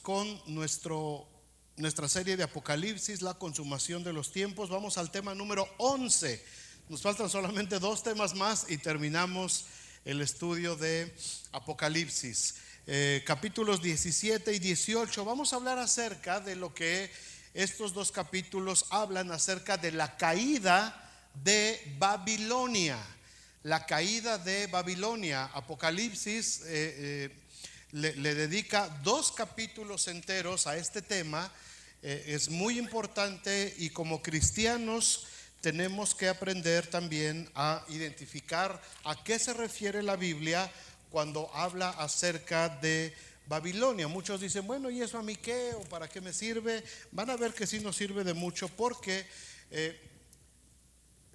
con nuestra serie de Apocalipsis, la consumación de los tiempos. Vamos al tema número 11. Nos faltan solamente 2 temas más y terminamos el estudio de Apocalipsis. Capítulos 17 y 18. Vamos a hablar acerca de lo que estos 2 capítulos hablan acerca de la caída de Babilonia. La caída de Babilonia. Apocalipsis le dedica 2 capítulos enteros a este tema. Es muy importante y como cristianos tenemos que aprender también a identificar a qué se refiere la Biblia cuando habla acerca de Babilonia. Muchos dicen, bueno, ¿y eso a mí qué? ¿O para qué me sirve? Van a ver que sí nos sirve de mucho, porque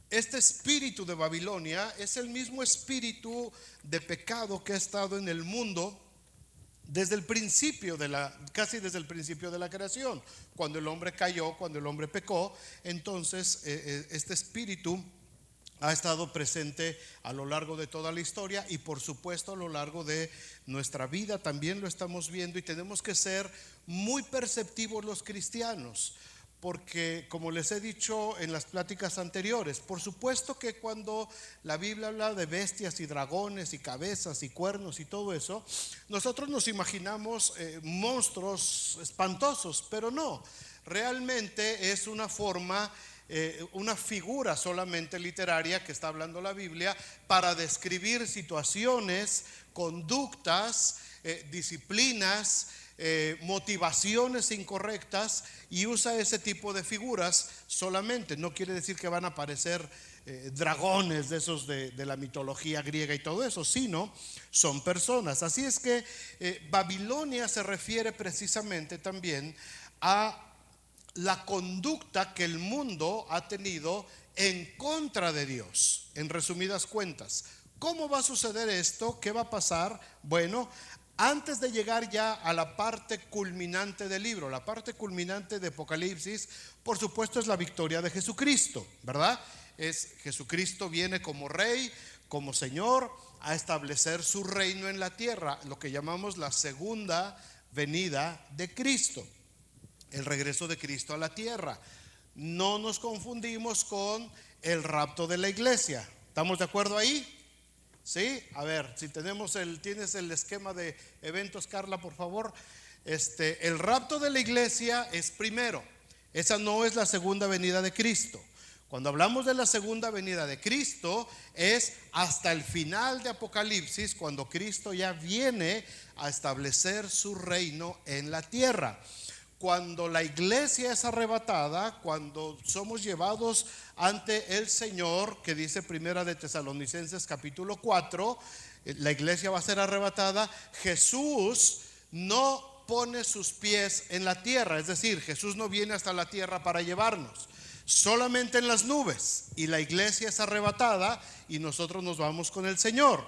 este espíritu de Babilonia es el mismo espíritu de pecado que ha estado en el mundo desde el principio casi desde el principio de la creación. Cuando el hombre cayó, cuando el hombre pecó, entonces este espíritu ha estado presente a lo largo de toda la historia y por supuesto a lo largo de nuestra vida también lo estamos viendo, y tenemos que ser muy perceptivos los cristianos. Porque como les he dicho en las pláticas anteriores, por supuesto que cuando la Biblia habla de bestias y dragones y cabezas y cuernos y todo eso, nosotros nos imaginamos monstruos espantosos, pero no, realmente es una forma, una figura solamente literaria que está hablando la Biblia para describir situaciones, conductas, disciplinas, motivaciones incorrectas, y usa ese tipo de figuras solamente. No quiere decir que van a aparecer dragones de esos de la mitología griega y todo eso, sino son personas. Así es que Babilonia se refiere precisamente también a la conducta que el mundo ha tenido en contra de Dios. En resumidas cuentas, ¿cómo va a suceder esto? ¿Qué va a pasar? Bueno, antes de llegar ya a la parte culminante del libro, la parte culminante de Apocalipsis, por supuesto, es la victoria de Jesucristo, ¿verdad? Jesucristo viene como rey, como Señor, a establecer su reino en la tierra, lo que llamamos la segunda venida de Cristo, el regreso de Cristo a la tierra. No nos confundimos con el rapto de la iglesia. ¿Estamos de acuerdo ahí? Sí, a ver, si tienes el esquema de eventos, Carla, por favor. El rapto de la iglesia es primero. Esa no es la segunda venida de Cristo. Cuando hablamos de la segunda venida de Cristo, es hasta el final de Apocalipsis, cuando Cristo ya viene a establecer su reino en la tierra. Cuando la iglesia es arrebatada, cuando somos llevados ante el Señor, que dice Primera de Tesalonicenses capítulo 4, la iglesia va a ser arrebatada. Jesús no pone sus pies en la tierra, es decir, Jesús no viene hasta la tierra para llevarnos, solamente en las nubes, y la iglesia es arrebatada y nosotros nos vamos con el Señor.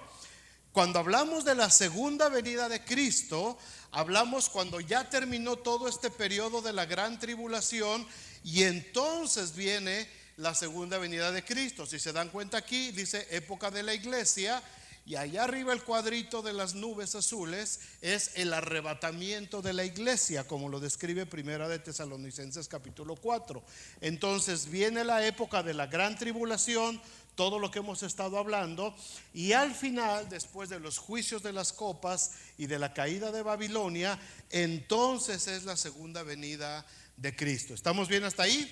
Cuando hablamos de la segunda venida de Cristo, hablamos cuando ya terminó todo este periodo de la gran tribulación, y entonces viene la segunda venida de Cristo. Si se dan cuenta, aquí dice época de la iglesia, y allá arriba el cuadrito de las nubes azules es el arrebatamiento de la iglesia, como lo describe Primera de Tesalonicenses capítulo 4. Entonces viene la época de la gran tribulación, todo lo que hemos estado hablando, y al final, después de los juicios de las copas y de la caída de Babilonia, entonces es la segunda venida de Cristo. ¿Estamos bien hasta ahí?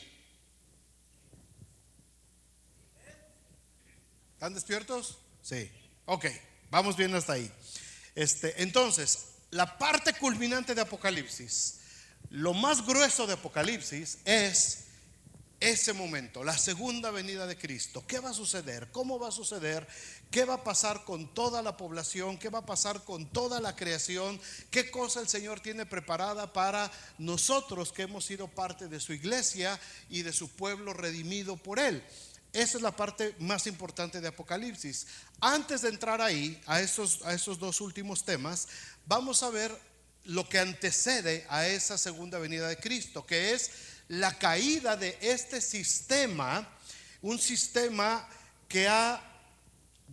¿Están despiertos? Sí. Ok, vamos bien hasta ahí. Entonces, la parte culminante de Apocalipsis, lo más grueso de Apocalipsis es ese momento, la segunda venida de Cristo. ¿Qué va a suceder? ¿Cómo va a suceder? ¿Qué va a pasar con toda la población? ¿Qué va a pasar con toda la creación? ¿Qué cosa el Señor tiene preparada para nosotros que hemos sido parte de su iglesia y de su pueblo redimido por Él? Esa es la parte más importante de Apocalipsis. Antes de entrar ahí, a esos 2 últimos temas, vamos a ver lo que antecede a esa segunda venida de Cristo, que es la caída de este sistema, un sistema que ha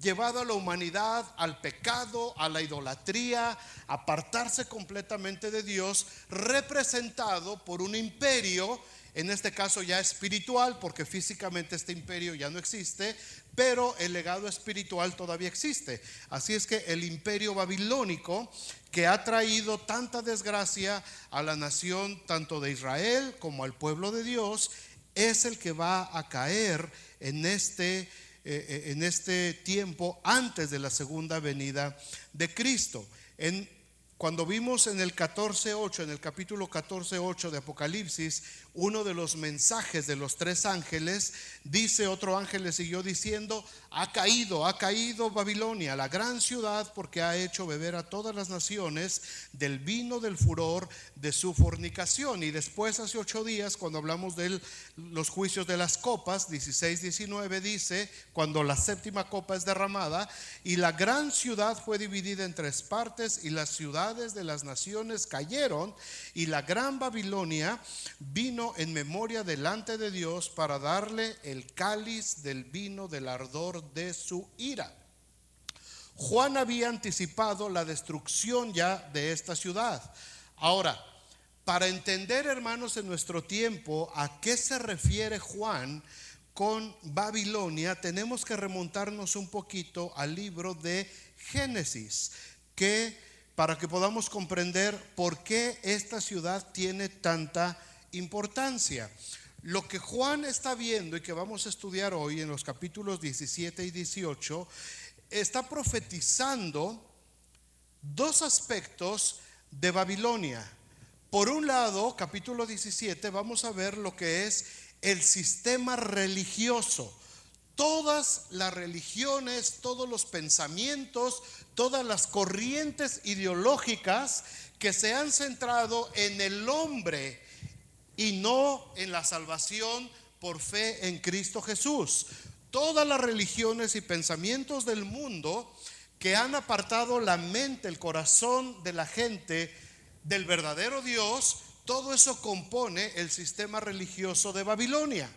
llevado a la humanidad al pecado, a la idolatría, apartarse completamente de Dios, representado por un imperio, en este caso ya espiritual, porque físicamente este imperio ya no existe, pero el legado espiritual todavía existe. Así es que el imperio babilónico, que ha traído tanta desgracia a la nación tanto de Israel como al pueblo de Dios, es el que va a caer en este tiempo antes de la segunda venida de Cristo. Cuando vimos en el 14:8, en el capítulo 14:8 de Apocalipsis, uno de los mensajes de los tres ángeles, dice: otro ángel le siguió diciendo: ha caído Babilonia, la gran ciudad, porque ha hecho beber a todas las naciones del vino del furor de su fornicación. Y después, hace 8 días, cuando hablamos de los juicios de las copas, 16-19, dice: cuando la séptima copa es derramada, y la gran ciudad fue dividida en 3 partes, y las ciudades de las naciones cayeron, y la gran Babilonia vino en memoria delante de Dios para darle el cáliz del vino del ardor de su ira. Juan había anticipado la destrucción ya de esta ciudad. Ahora, para entender, hermanos, en nuestro tiempo a qué se refiere Juan con Babilonia, tenemos que remontarnos un poquito al libro de Génesis, para que podamos comprender por qué esta ciudad tiene tanta importancia. Lo que Juan está viendo y que vamos a estudiar hoy en los capítulos 17 y 18 está profetizando 2 aspectos de Babilonia. Por un lado, capítulo 17, vamos a ver lo que es el sistema religioso. Todas las religiones, todos los pensamientos, todas las corrientes ideológicas que se han centrado en el hombre y no en la salvación por fe en Cristo Jesús. Todas las religiones y pensamientos del mundo que han apartado la mente, el corazón de la gente del verdadero Dios, todo eso compone el sistema religioso de Babilonia.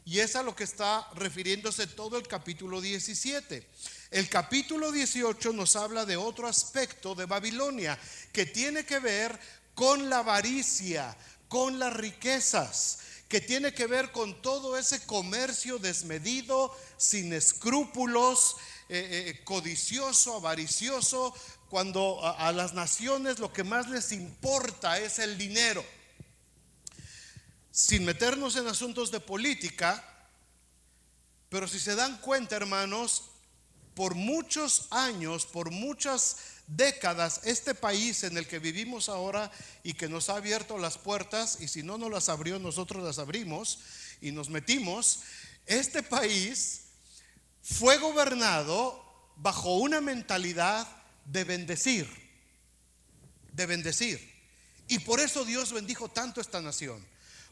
Y es a lo que está refiriéndose todo el capítulo 17. El capítulo 18 nos habla de otro aspecto de Babilonia que tiene que ver con la avaricia, con las riquezas, que tiene que ver con todo ese comercio desmedido, sin escrúpulos, codicioso, avaricioso, cuando a las naciones lo que más les importa es el dinero. Sin meternos en asuntos de política, pero si se dan cuenta, hermanos, por muchos años, por muchas décadas, este país en el que vivimos ahora y que nos ha abierto las puertas, y si no nos las abrió, nosotros las abrimos y nos metimos, este país fue gobernado bajo una mentalidad de bendecir, y por eso Dios bendijo tanto esta nación.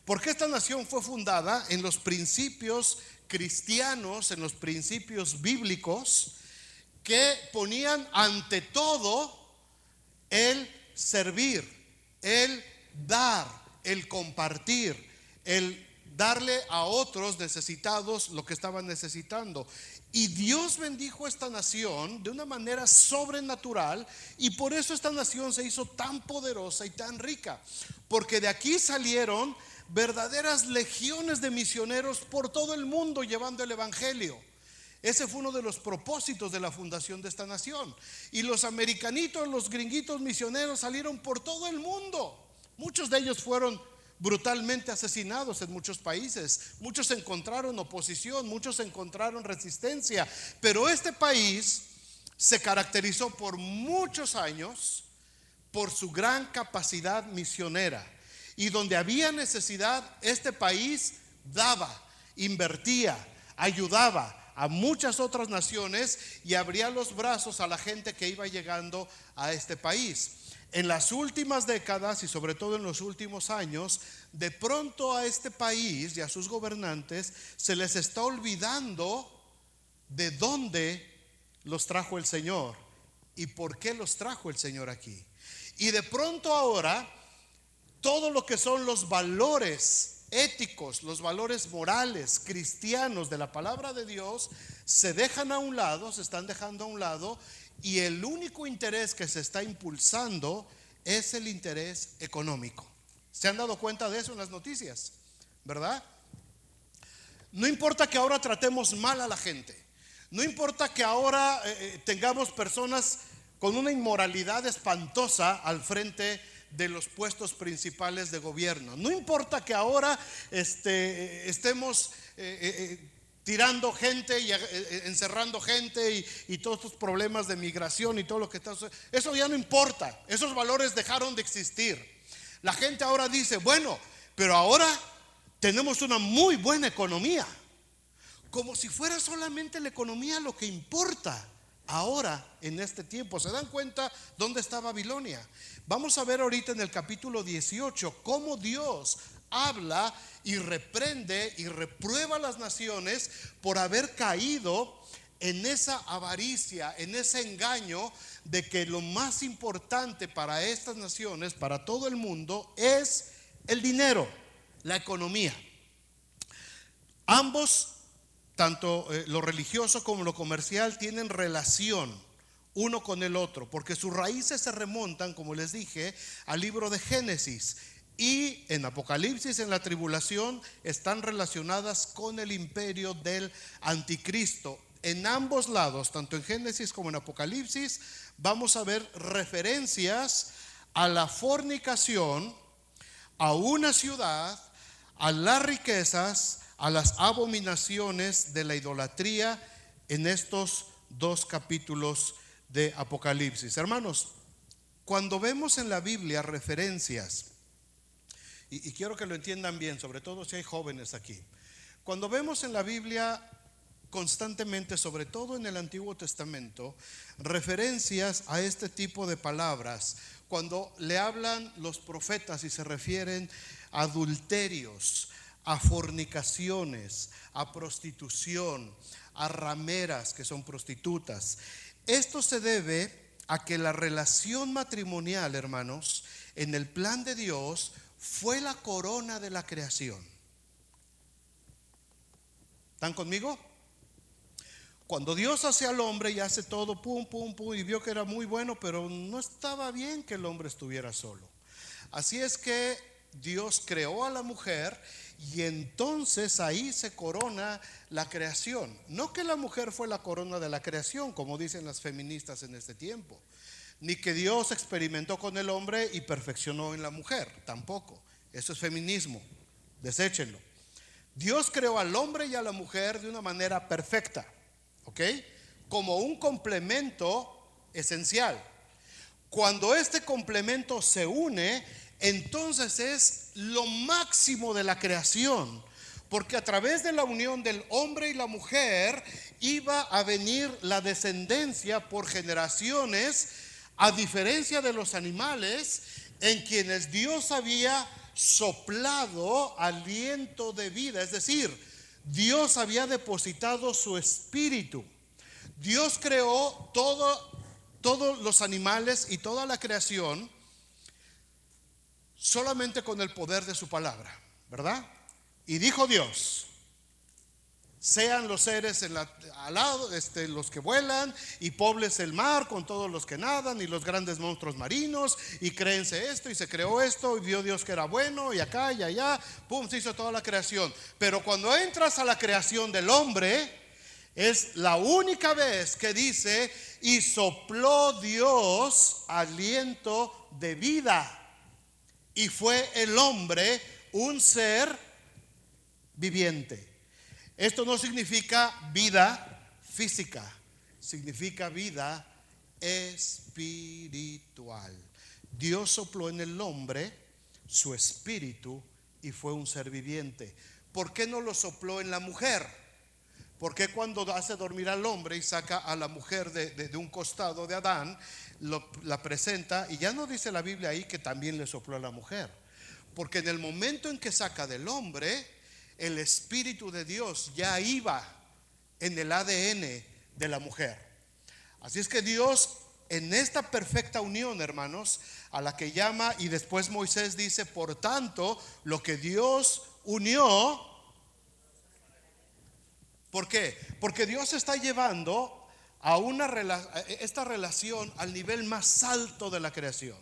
Porque esta nación fue fundada en los principios cristianos, en los principios bíblicos, que ponían ante todo el servir, el dar, el compartir, el darle a otros necesitados lo que estaban necesitando. Y Dios bendijo a esta nación de una manera sobrenatural, y por eso esta nación se hizo tan poderosa y tan rica, porque de aquí salieron verdaderas legiones de misioneros por todo el mundo llevando el evangelio. Ese fue uno de los propósitos de la fundación de esta nación. Y los americanitos, los gringuitos misioneros salieron por todo el mundo. Muchos de ellos fueron brutalmente asesinados en muchos países. Muchos encontraron oposición, muchos encontraron resistencia. Pero este país se caracterizó por muchos años por su gran capacidad misionera. Y donde había necesidad, este país daba, invertía, ayudaba a muchas otras naciones y abría los brazos a la gente que iba llegando a este país. En las últimas décadas y sobre todo en los últimos años, de pronto a este país y a sus gobernantes se les está olvidando de dónde los trajo el Señor y por qué los trajo el Señor aquí. Y de pronto ahora todo lo que son los valores éticos, los valores morales, cristianos de la palabra de Dios se dejan a un lado, se están dejando a un lado, y el único interés que se está impulsando es el interés económico. ¿Se han dado cuenta de eso en las noticias? ¿Verdad? No importa que ahora tratemos mal a la gente, no importa que ahora tengamos personas con una inmoralidad espantosa al frente de los puestos principales de gobierno, no importa que ahora estemos tirando gente y encerrando gente y todos estos problemas de migración y todo lo que está sucediendo, eso ya no importa, esos valores dejaron de existir. La gente ahora dice, bueno, pero ahora tenemos una muy buena economía, como si fuera solamente la economía lo que importa ahora en este tiempo. ¿Se dan cuenta dónde está Babilonia? Vamos a ver ahorita en el capítulo 18 cómo Dios habla y reprende y reprueba a las naciones por haber caído en esa avaricia, en ese engaño de que lo más importante para estas naciones, para todo el mundo, es el dinero, la economía. Ambos, tanto lo religioso como lo comercial, tienen relación uno con el otro, porque sus raíces se remontan, como les dije, al libro de Génesis, y en Apocalipsis, en la tribulación, están relacionadas con el imperio del anticristo. En ambos lados, tanto en Génesis como en Apocalipsis, vamos a ver referencias a la fornicación, a una ciudad, a las riquezas, a las abominaciones de la idolatría en estos dos capítulos de Apocalipsis. Hermanos, cuando vemos en la Biblia referencias, y quiero que lo entiendan bien, sobre todo si hay jóvenes aquí, cuando vemos en la Biblia constantemente, sobre todo en el Antiguo Testamento, referencias a este tipo de palabras, cuando le hablan los profetas y se refieren a adulterios, a fornicaciones, a prostitución, a rameras, que son prostitutas, esto se debe a que la relación matrimonial, hermanos, en el plan de Dios fue la corona de la creación. ¿Están conmigo? Cuando Dios hace al hombre y hace todo pum, pum, pum, y vio que era muy bueno, pero no estaba bien que el hombre estuviera solo. Así es que Dios creó a la mujer y entonces ahí se corona la creación. No que la mujer fue la corona de la creación, como dicen las feministas en este tiempo, ni que Dios experimentó con el hombre y perfeccionó en la mujer, tampoco. Eso es feminismo, deséchenlo. Dios creó al hombre y a la mujer de una manera perfecta, ¿ok? Como un complemento esencial. Cuando este complemento se une, entonces es lo máximo de la creación, porque a través de la unión del hombre y la mujer iba a venir la descendencia por generaciones, a diferencia de los animales en quienes Dios había soplado aliento de vida, es decir, Dios había depositado su espíritu. Dios creó todos los animales y toda la creación solamente con el poder de su palabra, ¿verdad? Y dijo Dios: sean los seres al lado, los que vuelan, y pobles el mar con todos los que nadan, y los grandes monstruos marinos, y créense esto, y se creó esto, y vio Dios que era bueno, y acá y allá, pum, se hizo toda la creación. Pero cuando entras a la creación del hombre, es la única vez que dice: y sopló Dios aliento de vida, y fue el hombre un ser viviente. Esto no significa vida física, significa vida espiritual. Dios sopló en el hombre su espíritu y fue un ser viviente. ¿Por qué no lo sopló en la mujer? Porque cuando hace dormir al hombre y saca a la mujer de un costado de Adán, la presenta, y ya no dice la Biblia ahí que también le sopló a la mujer? Porque en el momento en que saca del hombre, el Espíritu de Dios ya iba en el ADN de la mujer. Así es que Dios, en esta perfecta unión, hermanos, a la que llama, y después Moisés dice: por tanto, lo que Dios unió. ¿Por qué? Porque Dios está llevando a esta relación al nivel más alto de la creación.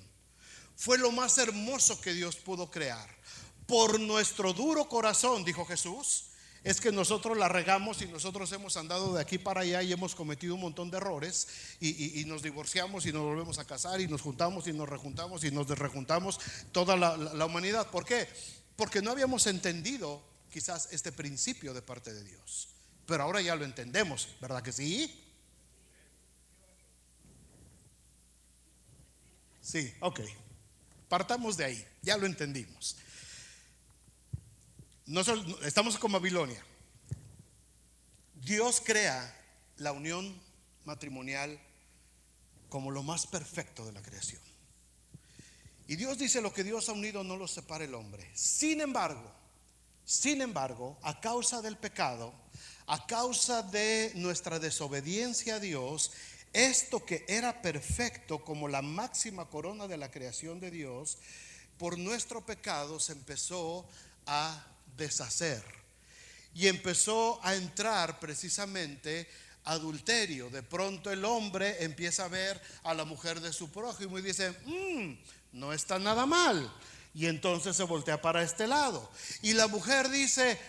Fue lo más hermoso que Dios pudo crear. Por nuestro duro corazón, dijo Jesús, es que nosotros la regamos y nosotros hemos andado de aquí para allá y hemos cometido un montón de errores y nos divorciamos y nos volvemos a casar y nos juntamos y nos rejuntamos y nos desrejuntamos toda la humanidad. ¿Por qué? Porque no habíamos entendido quizás este principio de parte de Dios, pero ahora ya lo entendemos, ¿verdad que sí? Sí, ok. Partamos de ahí, ya lo entendimos. Estamos con Babilonia. Dios crea la unión matrimonial como lo más perfecto de la creación. Y Dios dice: lo que Dios ha unido no lo separa el hombre. Sin embargo, a causa del pecado, a causa de nuestra desobediencia a Dios, esto que era perfecto como la máxima corona de la creación de Dios, por nuestro pecado se empezó a deshacer y empezó a entrar precisamente adulterio. De pronto el hombre empieza a ver a la mujer de su prójimo y dice: no está nada mal, y entonces se voltea para este lado, y la mujer dice: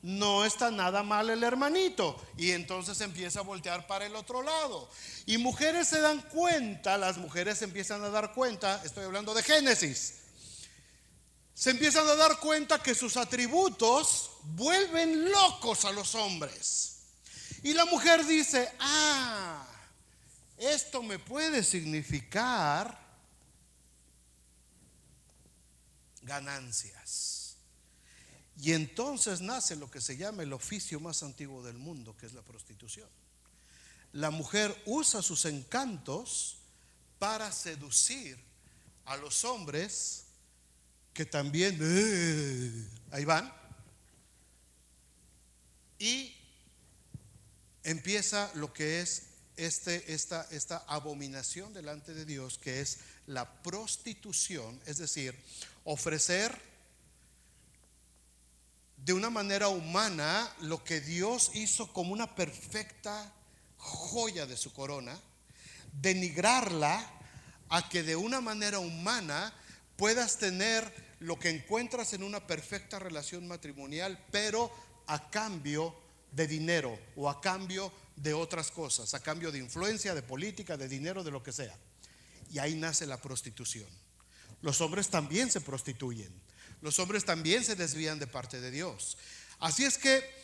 no está nada mal el hermanito, y entonces empieza a voltear para el otro lado. Y mujeres se dan cuenta, las mujeres empiezan a dar cuenta, estoy hablando de Génesis, se empiezan a dar cuenta que sus atributos vuelven locos a los hombres. Y la mujer dice: esto me puede significar ganancias. Y entonces nace lo que se llama el oficio más antiguo del mundo, que es la prostitución. La mujer usa sus encantos para seducir a los hombres que también ahí van, y empieza lo que es esta abominación delante de Dios, que es la prostitución, es decir, ofrecer de una manera humana lo que Dios hizo como una perfecta joya de su corona, denigrarla a que de una manera humana puedas tener lo que encuentras en una perfecta relación matrimonial, pero a cambio de dinero o a cambio de otras cosas, a cambio de influencia, de política, de dinero, de lo que sea. Y ahí nace la prostitución. Los hombres también se prostituyen, los hombres también se desvían de parte de Dios. Así es que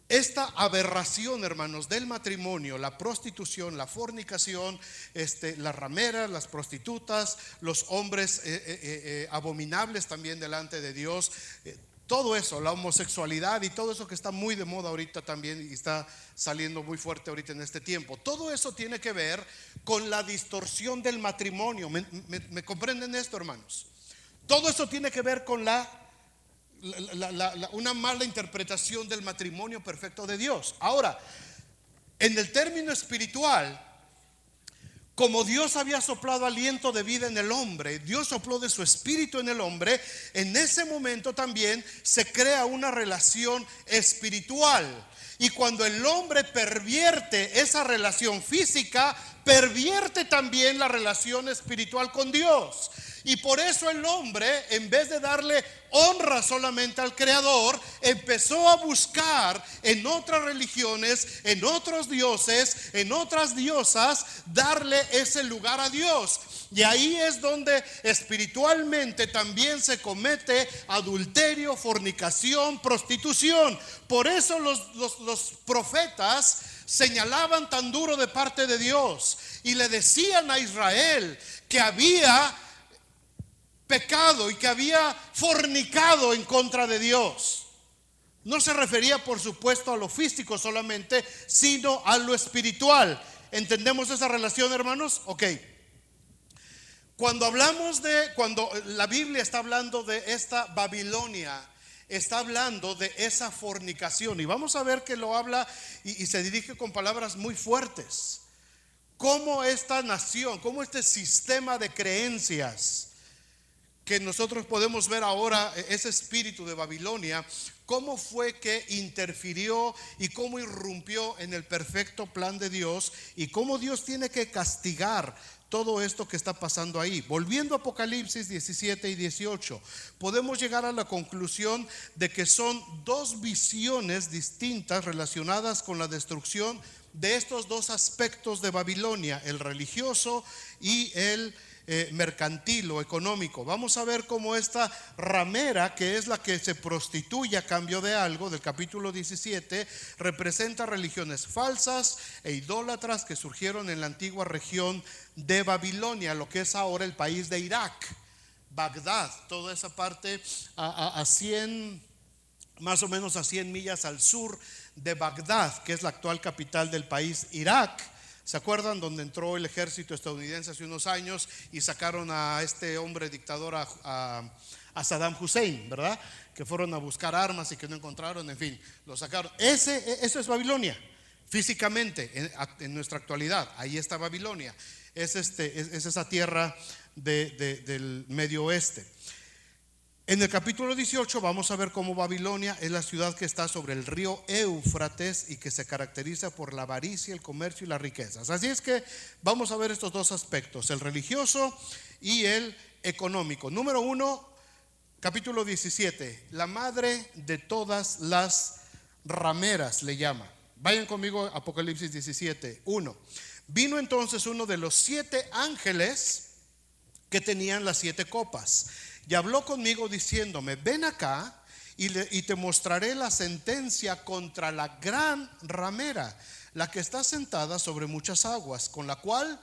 esta aberración, hermanos, del matrimonio, la prostitución, la fornicación, las rameras, las prostitutas, los hombres abominables también delante de Dios, todo eso, la homosexualidad y todo eso que está muy de moda ahorita también y está saliendo muy fuerte ahorita en este tiempo, todo eso tiene que ver con la distorsión del matrimonio. ¿Me comprenden esto, hermanos? Todo eso tiene que ver con una mala interpretación del matrimonio perfecto de Dios. Ahora, en el término espiritual, como Dios había soplado aliento de vida en el hombre, Dios sopló de su espíritu en el hombre, en ese momento también se crea una relación espiritual. Y cuando el hombre pervierte esa relación física, pervierte también la relación espiritual con Dios. Y por eso el hombre, en vez de darle honra solamente al Creador, empezó a buscar en otras religiones, en otros dioses, en otras diosas, darle ese lugar a Dios. Y ahí es donde espiritualmente también se comete adulterio, fornicación, prostitución. Por eso los profetas señalaban tan duro de parte de Dios y le decían a Israel que había pecado y que había fornicado en contra de Dios. No se refería, por supuesto, a lo físico solamente, sino a lo espiritual. ¿Entendemos esa relación, hermanos? Ok. Cuando la Biblia está hablando de esta Babilonia, está hablando de esa fornicación, y vamos a ver que lo habla y se dirige con palabras muy fuertes. Cómo esta nación, cómo este sistema de creencias que nosotros podemos ver ahora, ese espíritu de Babilonia, cómo fue que interfirió y cómo irrumpió en el perfecto plan de Dios, y cómo Dios tiene que castigar todo esto que está pasando ahí. Volviendo a Apocalipsis 17 y 18, podemos llegar a la conclusión de que son dos visiones distintas relacionadas con la destrucción de estos dos aspectos de Babilonia, el religioso y el mercantil o económico. Vamos a ver cómo esta ramera, que es la que se prostituye a cambio de algo, del capítulo 17, representa religiones falsas e idólatras que surgieron en la antigua región de Babilonia, lo que es ahora el país de Irak, Bagdad, toda esa parte a 100, más o menos a 100 millas al sur de Bagdad, que es la actual capital del país Irak. ¿Se acuerdan donde entró el ejército estadounidense hace unos años y sacaron a este hombre dictador, a Saddam Hussein, ¿verdad? Que fueron a buscar armas y que no encontraron, en fin, lo sacaron. Eso es Babilonia, físicamente, en nuestra actualidad. Ahí está Babilonia. Es esa tierra del Medio Oeste. En el capítulo 18 vamos a ver cómo Babilonia es la ciudad que está sobre el río Éufrates y que se caracteriza por la avaricia, el comercio y las riquezas. Así es que vamos a ver estos dos aspectos, el religioso y el económico. Número 1, capítulo 17, la madre de todas las rameras le llama. Vayan conmigo a Apocalipsis 17, 1. Vino entonces uno de los 7 ángeles que tenían las 7 copas y habló conmigo diciéndome: ven acá y te mostraré la sentencia contra la gran ramera, la que está sentada sobre muchas aguas, con la cual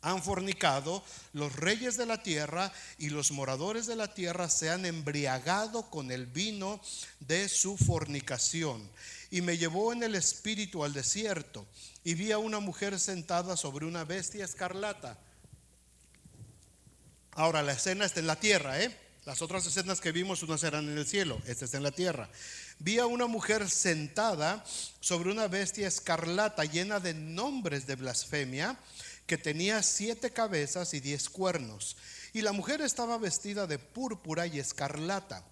han fornicado los reyes de la tierra, y los moradores de la tierra se han embriagado con el vino de su fornicación. Y me llevó en el espíritu al desierto, y vi a una mujer sentada sobre una bestia escarlata. Ahora la escena está en la tierra, Las otras escenas que vimos, unas eran en el cielo, esta está en la tierra. Vi a una mujer sentada sobre una bestia escarlata llena de nombres de blasfemia, que tenía 7 cabezas y 10 cuernos. Y la mujer estaba vestida de púrpura y escarlata,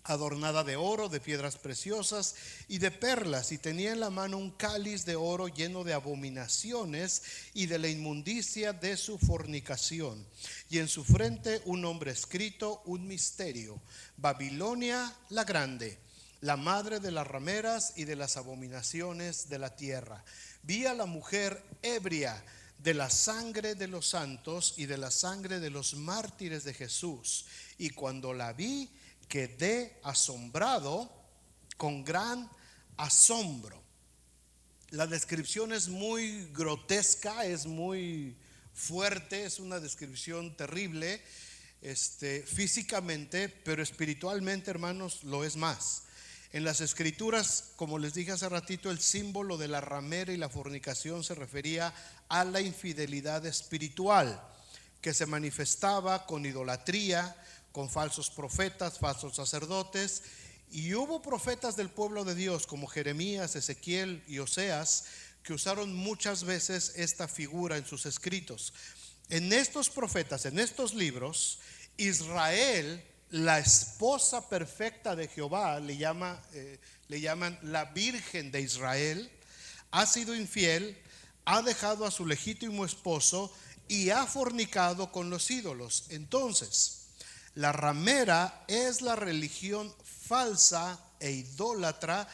adornada de oro, de piedras preciosas y de perlas, y tenía en la mano un cáliz de oro lleno de abominaciones y de la inmundicia de su fornicación, y en su frente un nombre escrito, un misterio: Babilonia la grande, la madre de las rameras y de las abominaciones de la tierra. Vi a la mujer ebria de la sangre de los santos y de la sangre de los mártires de Jesús, y cuando la vi quedé asombrado con gran asombro. La descripción es muy grotesca, es muy fuerte, es una descripción terrible, físicamente, pero espiritualmente, hermanos, lo es más. En las escrituras, como les dije hace ratito, el símbolo de la ramera y la fornicación se refería a la infidelidad espiritual, que se manifestaba con idolatría, con falsos profetas, falsos sacerdotes. Y hubo profetas del pueblo de Dios como Jeremías, Ezequiel y Oseas, que usaron muchas veces esta figura en sus escritos. En estos profetas, en estos libros, Israel, la esposa perfecta de Jehová, le llaman la Virgen de Israel, ha sido infiel, ha dejado a su legítimo esposo y ha fornicado con los ídolos. Entonces, la ramera es la religión falsa e idólatra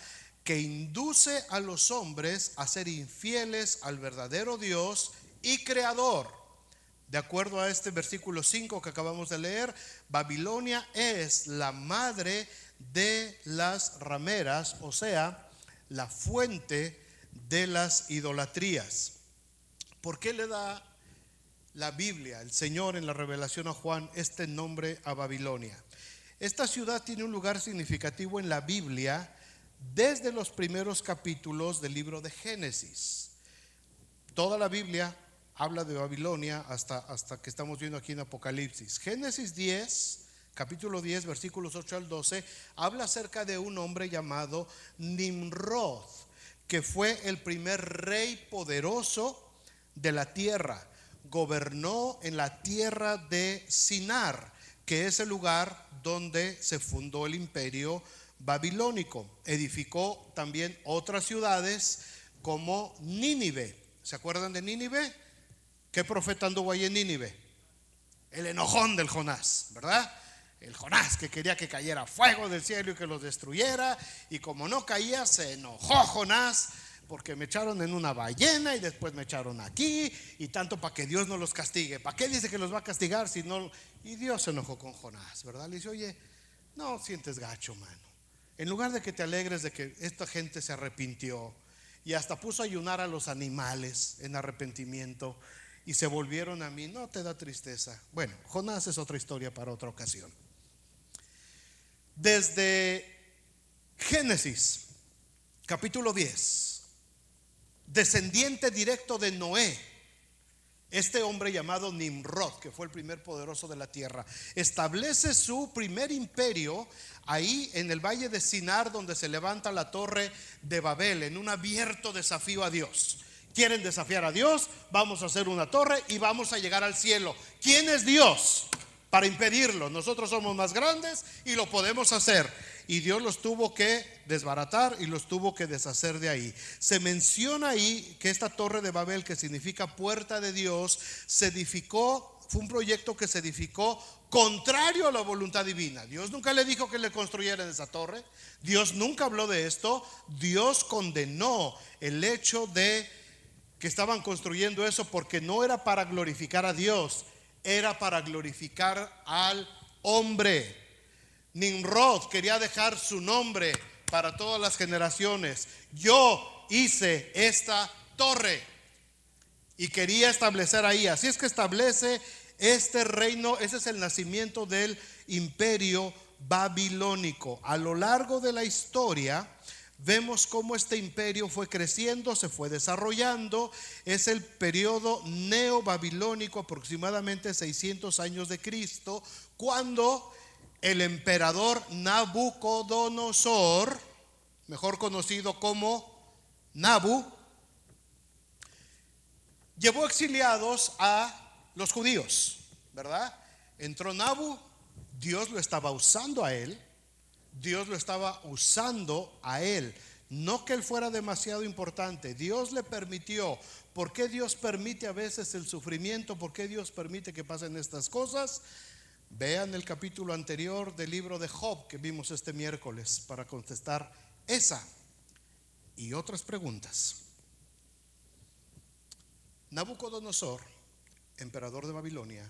que induce a los hombres a ser infieles al verdadero Dios y Creador. De acuerdo a este versículo 5 que acabamos de leer, Babilonia es la madre de las rameras, o sea, la fuente de las idolatrías. ¿Por qué le da la Biblia, el Señor, en la revelación a Juan, este nombre a Babilonia? Esta ciudad tiene un lugar significativo en la Biblia desde los primeros capítulos del libro de Génesis. Toda la Biblia habla de Babilonia hasta que estamos viendo aquí en Apocalipsis. Génesis 10, capítulo 10, versículos 8 al 12, habla acerca de un hombre llamado Nimrod, que fue el primer rey poderoso de la tierra. Gobernó en la tierra de Sinar, que es el lugar donde se fundó el imperio babilónico. Edificó también otras ciudades como Nínive. ¿Se acuerdan de Nínive? ¿Qué profeta anduvo ahí en Nínive? El enojón del Jonás, ¿verdad? El Jonás que quería que cayera fuego del cielo y que los destruyera, y como no caía, se enojó Jonás porque me echaron en una ballena y después me echaron aquí, y tanto para que Dios no los castigue. ¿Para qué dice que los va a castigar si no? Y Dios se enojó con Jonás, ¿verdad? Le dice: oye, no sientes gacho, mano. En lugar de que te alegres de que esta gente se arrepintió y hasta puso a ayunar a los animales en arrepentimiento y se volvieron a mí, ¿no te da tristeza? Bueno, Jonás es otra historia para otra ocasión. Desde Génesis capítulo 10, descendiente directo de Noé, este hombre llamado Nimrod, que fue el primer poderoso de la tierra, establece su primer imperio ahí en el valle de Sinar, donde se levanta la torre de Babel, en un abierto desafío a Dios. Quieren desafiar a Dios, vamos a hacer una torre y vamos a llegar al cielo. ¿Quién es Dios para impedirlo? Nosotros somos más grandes y lo podemos hacer. Y Dios los tuvo que desbaratar y los tuvo que deshacer de ahí. Se menciona ahí que esta torre de Babel, que significa puerta de Dios, se edificó, fue un proyecto que se edificó contrario a la voluntad divina. Dios nunca le dijo que le construyeran esa torre. Dios nunca habló de esto. Dios condenó el hecho de que estaban construyendo eso porque no era para glorificar a Dios, era para glorificar al hombre. Nimrod quería dejar su nombre para todas las generaciones. Yo hice esta torre y quería establecer ahí. Así es que establece este reino. Ese es el nacimiento del imperio babilónico. A lo largo de la historia vemos cómo este imperio fue creciendo, se fue desarrollando. Es el periodo neobabilónico, aproximadamente 600 años de Cristo, cuando el emperador Nabucodonosor, mejor conocido como Nabu, llevó exiliados a los judíos, ¿verdad? Entró Nabu, Dios lo estaba usando a él. Dios lo estaba usando a él. No que él fuera demasiado importante. Dios le permitió. ¿Por qué Dios permite a veces el sufrimiento? ¿Por qué Dios permite que pasen estas cosas? Vean el capítulo anterior del libro de Job que vimos este miércoles para contestar esa y otras preguntas. Nabucodonosor, emperador de Babilonia,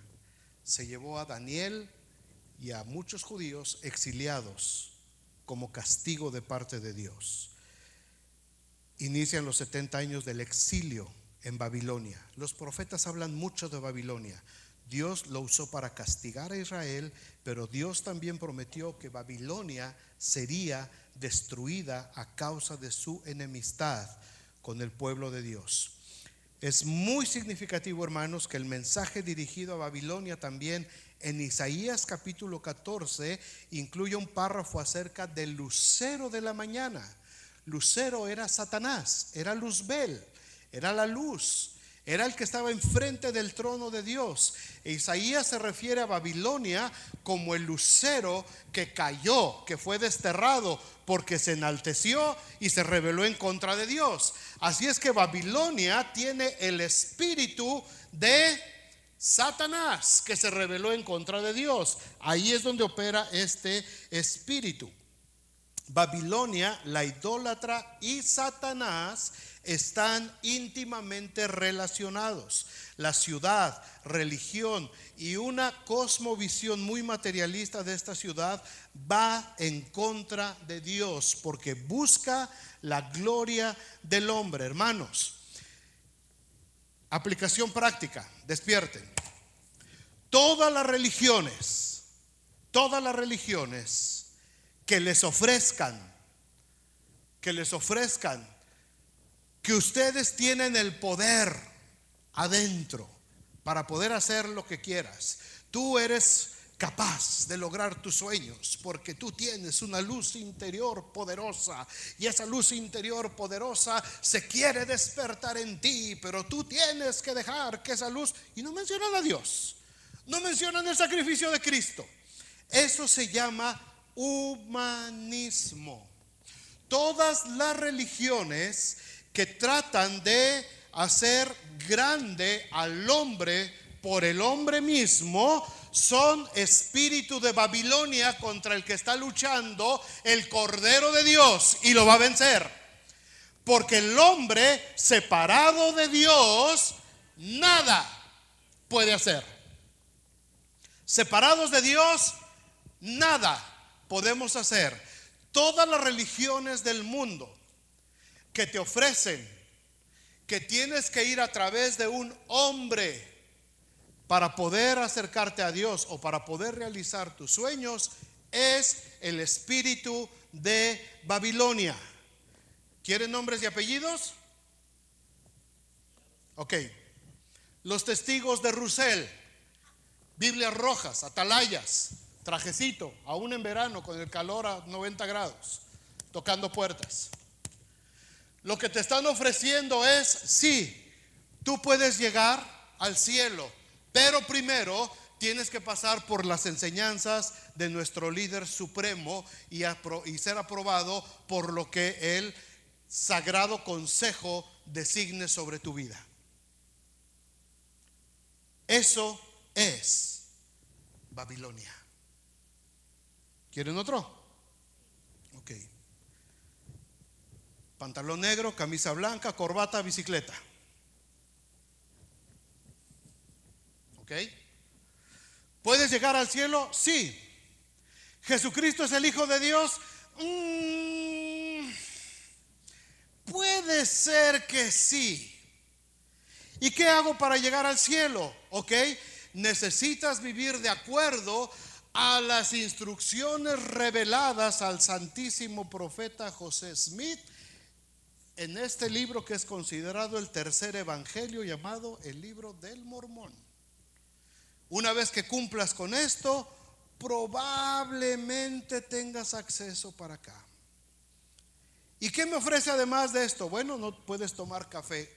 se llevó a Daniel y a muchos judíos exiliados como castigo de parte de Dios. Inician los 70 años del exilio en Babilonia. Los profetas hablan mucho de Babilonia. Dios lo usó para castigar a Israel, pero Dios también prometió que Babilonia sería destruida a causa de su enemistad con el pueblo de Dios. Es muy significativo, hermanos, que el mensaje dirigido a Babilonia también en Isaías capítulo 14 incluye un párrafo acerca del lucero de la mañana. Lucero era Satanás, era Luzbel, era la luz, era el que estaba enfrente del trono de Dios. E Isaías se refiere a Babilonia como el lucero que cayó, que fue desterrado porque se enalteció y se rebeló en contra de Dios. Así es que Babilonia tiene el espíritu de Satanás, que se rebeló en contra de Dios. Ahí es donde opera este espíritu. Babilonia, la idólatra y Satanás están íntimamente relacionados. La ciudad, religión y una cosmovisión muy materialista de esta ciudad va en contra de Dios porque busca la gloria del hombre. Hermanos, aplicación práctica, despierten. Todas las religiones que les ofrezcan que ustedes tienen el poder adentro para poder hacer lo que quieras. Tú eres capaz de lograr tus sueños porque tú tienes una luz interior poderosa y esa luz interior poderosa se quiere despertar en ti, pero tú tienes que dejar que esa luz, y no mencionan a Dios, no mencionan el sacrificio de Cristo, Eso se llama humanismo. Todas las religiones que tratan de hacer grande al hombre por el hombre mismo son espíritu de Babilonia contra el que está luchando el Cordero de Dios, y lo va a vencer. Porque el hombre separado de Dios nada puede hacer. Separados de Dios nada podemos hacer. Todas las religiones del mundo que te ofrecen que tienes que ir a través de un hombre para poder acercarte a Dios o para poder realizar tus sueños, es el espíritu de Babilonia. ¿Quieren nombres y apellidos? Ok. Los testigos de Rusel, Biblias rojas, atalayas, trajecito, aún en verano con el calor a 90 grados, tocando puertas. Lo que te están ofreciendo es: sí, tú puedes llegar al cielo, pero primero tienes que pasar por las enseñanzas de nuestro líder supremo y ser aprobado por lo que el sagrado consejo designe sobre tu vida. Eso es Babilonia. ¿Quieren otro? Ok. Pantalón negro, camisa blanca, corbata, bicicleta. ¿Ok? ¿Puedes llegar al cielo? Sí. ¿Jesucristo es el Hijo de Dios? Puede ser que sí. ¿Y qué hago para llegar al cielo? ¿Ok? Necesitas vivir de acuerdo a las instrucciones reveladas al santísimo profeta José Smith en este libro que es considerado el tercer evangelio, llamado el libro del Mormón. Una vez que cumplas con esto, probablemente tengas acceso para acá. ¿Y qué me ofrece además de esto? Bueno, no puedes tomar café.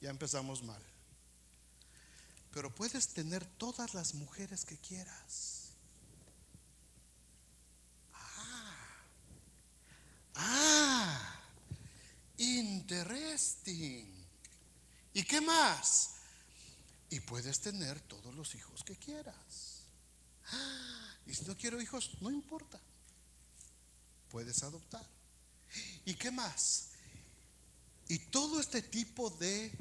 Ya empezamos mal. Pero puedes tener todas las mujeres que quieras. Interesting. ¿Y qué más? Y puedes tener todos los hijos que quieras. Y si no quiero hijos, no importa. Puedes adoptar. ¿Y qué más? Y todo este tipo de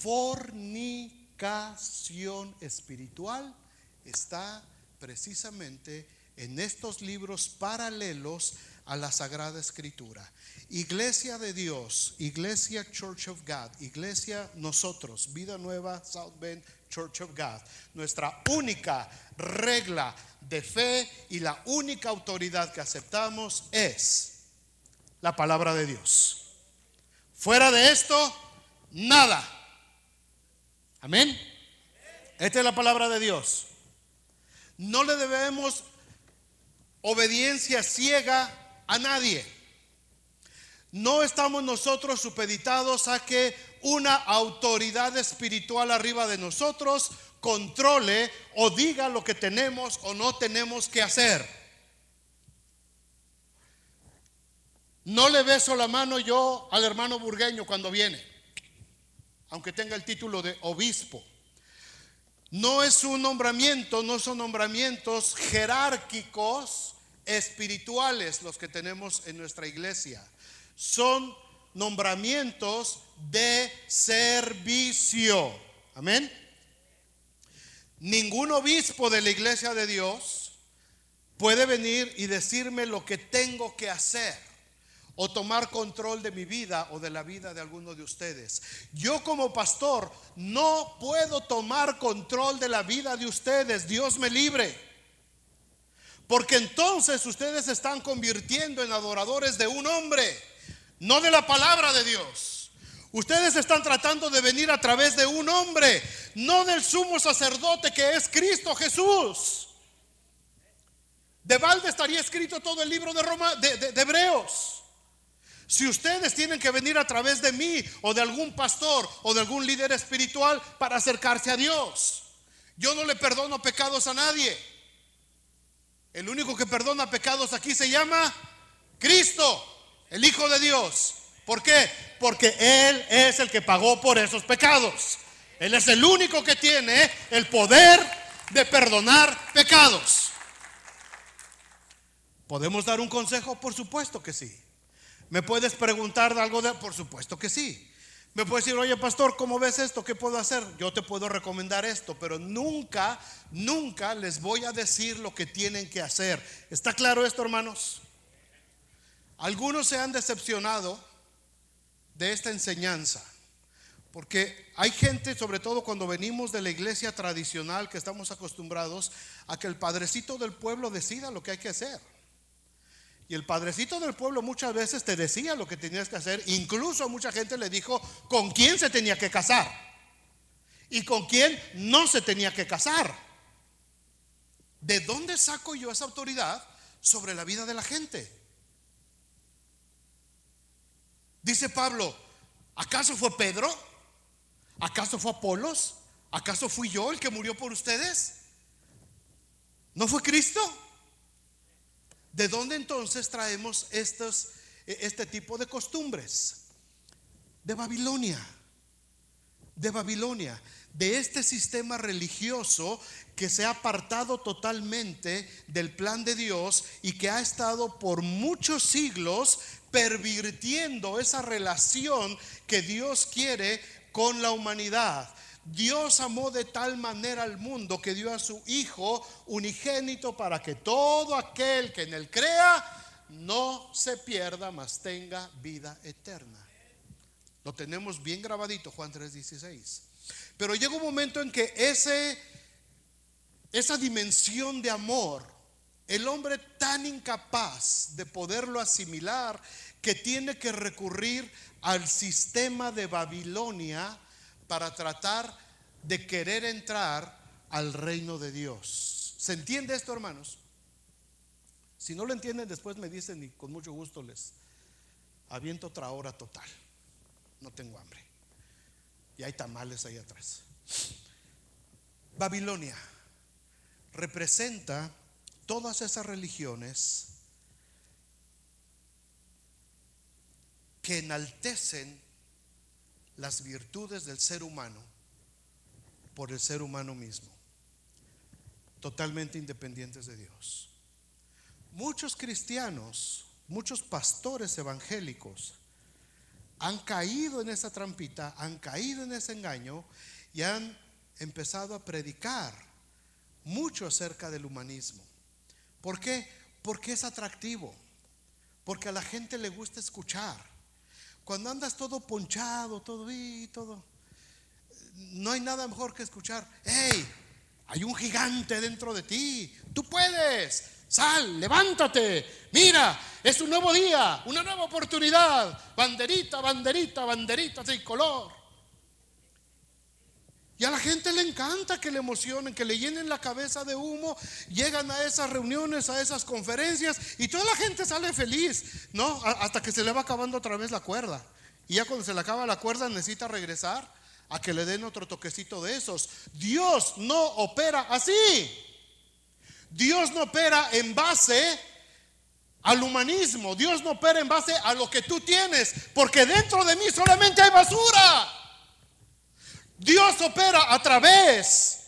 fornicación espiritual está precisamente en estos libros paralelos a la Sagrada Escritura. Iglesia de Dios, Iglesia Church of God, Iglesia nosotros, Vida Nueva South Bend Church of God, nuestra única regla de fe y la única autoridad que aceptamos es la palabra de Dios. Fuera de esto, nada. Amén. Esta es la palabra de Dios. No le debemos obediencia ciega a nadie. No estamos nosotros supeditados a que una autoridad espiritual arriba de nosotros controle o diga lo que tenemos o no tenemos que hacer. No le beso la mano yo al hermano Burgueño cuando viene, aunque tenga el título de obispo. No es un nombramiento, no son nombramientos jerárquicos espirituales los que tenemos en nuestra iglesia. Son nombramientos de servicio. Amén. Ningún obispo de la iglesia de Dios puede venir y decirme lo que tengo que hacer o tomar control de mi vida o de la vida de alguno de ustedes. Yo como pastor no puedo tomar control de la vida de ustedes. Dios me libre. Porque entonces ustedes se están convirtiendo en adoradores de un hombre, no de la palabra de Dios. Ustedes están tratando de venir a través de un hombre, no del sumo sacerdote que es Cristo Jesús. De balde estaría escrito todo el libro de Hebreos. Si ustedes tienen que venir a través de mí o de algún pastor o de algún líder espiritual para acercarse a Dios. Yo no le perdono pecados a nadie. El único que perdona pecados aquí se llama Cristo, el Hijo de Dios. ¿Por qué? Porque Él es el que pagó por esos pecados. Él es el único que tiene el poder de perdonar pecados. ¿Podemos dar un consejo? Por supuesto que sí. ¿Me puedes preguntar de algo? Por supuesto que sí. Me puedes decir, oye pastor, ¿cómo ves esto? ¿Qué puedo hacer? Yo te puedo recomendar esto, pero nunca les voy a decir lo que tienen que hacer. ¿Está claro esto, hermanos? Algunos se han decepcionado de esta enseñanza, porque hay gente, sobre todo cuando venimos de la iglesia tradicional, que estamos acostumbrados a que el padrecito del pueblo decida lo que hay que hacer. Y el padrecito del pueblo muchas veces te decía lo que tenías que hacer. Incluso a mucha gente le dijo con quién se tenía que casar y con quién no se tenía que casar. ¿De dónde saco yo esa autoridad sobre la vida de la gente? Dice Pablo, ¿acaso fue Pedro? ¿Acaso fue Apolos? ¿Acaso fui yo el que murió por ustedes? ¿No fue Cristo? ¿De dónde entonces traemos este tipo de costumbres? De Babilonia. De Babilonia. De este sistema religioso que se ha apartado totalmente del plan de Dios y que ha estado por muchos siglos pervirtiendo esa relación que Dios quiere con la humanidad. Dios amó de tal manera al mundo que dio a su Hijo unigénito para que todo aquel que en él crea no se pierda, mas tenga vida eterna. Lo tenemos bien grabadito, Juan 3:16. Pero llega un momento en que esa dimensión de amor, el hombre tan incapaz de poderlo asimilar, que tiene que recurrir al sistema de Babilonia para tratar de querer entrar al reino de Dios. ¿Se entiende esto, hermanos? Si no lo entienden, después me dicen y con mucho gusto les aviento otra hora total. No tengo hambre. Y hay tamales ahí atrás. Babilonia representa todas esas religiones que enaltecen las virtudes del ser humano por el ser humano mismo, totalmente independientes de Dios. Muchos cristianos, muchos pastores evangélicos han caído en esa trampita, han caído en ese engaño y han empezado a predicar mucho acerca del humanismo. ¿Por qué? Porque es atractivo, porque a la gente le gusta escuchar. Cuando andas todo ponchado, todo, no hay nada mejor que escuchar: hey, hay un gigante dentro de ti, tú puedes, sal, levántate, mira, es un nuevo día, una nueva oportunidad, banderita, banderita, banderita tricolor. Y a la gente le encanta que le emocionen, que le llenen la cabeza de humo. Llegan a esas reuniones, a esas conferencias, y toda la gente sale feliz, ¿no? Hasta que se le va acabando otra vez la cuerda. Y ya cuando se le acaba la cuerda necesita regresar a que le den otro toquecito de esos. Dios no opera así. Dios no opera en base al humanismo. Dios no opera en base a lo que tú tienes, porque dentro de mí solamente hay basura. Dios opera a través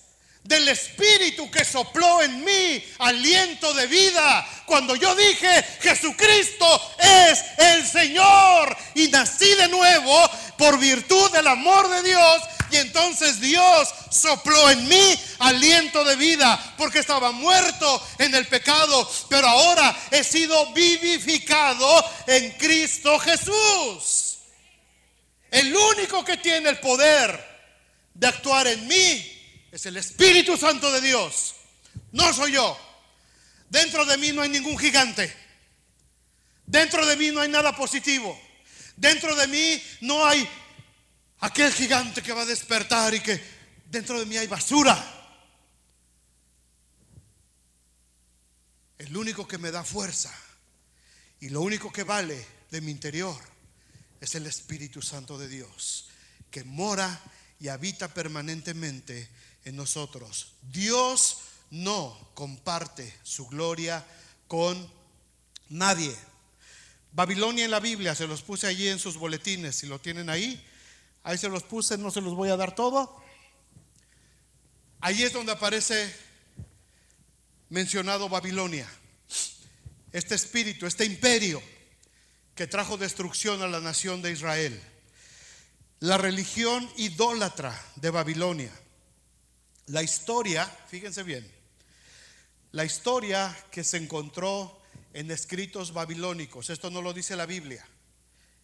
del Espíritu que sopló en mí aliento de vida. Cuando yo dije Jesucristo es el Señor y nací de nuevo por virtud del amor de Dios, y entonces Dios sopló en mí aliento de vida, porque estaba muerto en el pecado, pero ahora he sido vivificado en Cristo Jesús. El único que tiene el poder de actuar en mí es el Espíritu Santo de Dios. No soy yo. Dentro de mí no hay ningún gigante. Dentro de mí no hay nada positivo. Dentro de mí no hay aquel gigante que va a despertar y que dentro de mí hay basura. El único que me da fuerza y lo único que vale de mi interior es el Espíritu Santo de Dios, que mora y habita permanentemente en nosotros. Dios no comparte su gloria con nadie. Babilonia en la Biblia, se los puse allí en sus boletines, si lo tienen ahí se los puse, no se los voy a dar todo. Ahí es donde aparece mencionado Babilonia, este espíritu, este imperio que trajo destrucción a la nación de Israel. La religión idólatra de Babilonia. La historia, fíjense bien, la historia que se encontró en escritos babilónicos. Esto no lo dice la Biblia,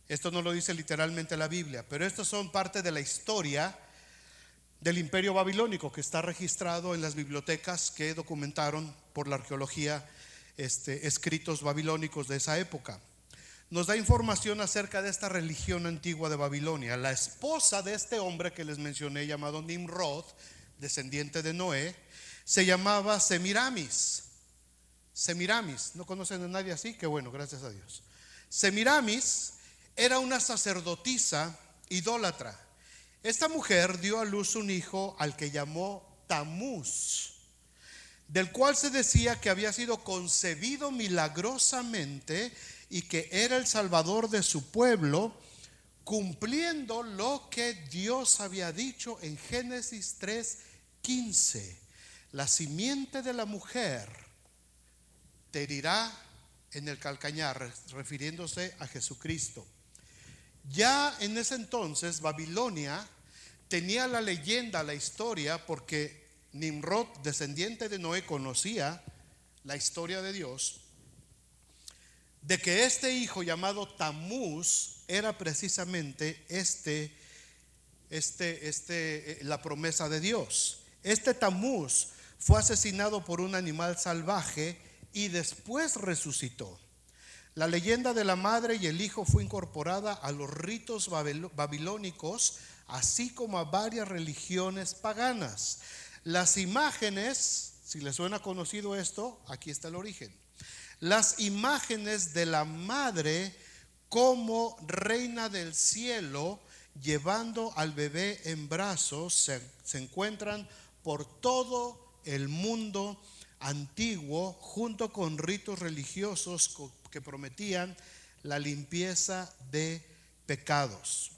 esto no lo dice literalmente la Biblia, pero estos son parte de la historia del imperio babilónico que está registrado en las bibliotecas que documentaron por la arqueología escritos babilónicos de esa época. Nos da información acerca de esta religión antigua de Babilonia. La esposa de este hombre que les mencioné, llamado Nimrod, descendiente de Noé, se llamaba Semiramis. Semiramis, ¿no conocen a nadie así? Qué bueno, gracias a Dios. Semiramis era una sacerdotisa idólatra. Esta mujer dio a luz un hijo al que llamó Tamuz, del cual se decía que había sido concebido milagrosamente y que era el salvador de su pueblo, cumpliendo lo que Dios había dicho en Génesis 3:15: la simiente de la mujer te herirá en el calcañar, refiriéndose a Jesucristo. Ya en ese entonces Babilonia tenía la leyenda, la historia, porque Nimrod, descendiente de Noé, conocía la historia de Dios, de que este hijo llamado Tamuz era precisamente la promesa de Dios. Este Tamuz fue asesinado por un animal salvaje y después resucitó. La leyenda de la madre y el hijo fue incorporada a los ritos babilónicos, así como a varias religiones paganas. Las imágenes, si les suena conocido esto, aquí está el origen. Las imágenes de la madre como reina del cielo, llevando al bebé en brazos, se encuentran por todo el mundo antiguo, junto con ritos religiosos que prometían la limpieza de pecados.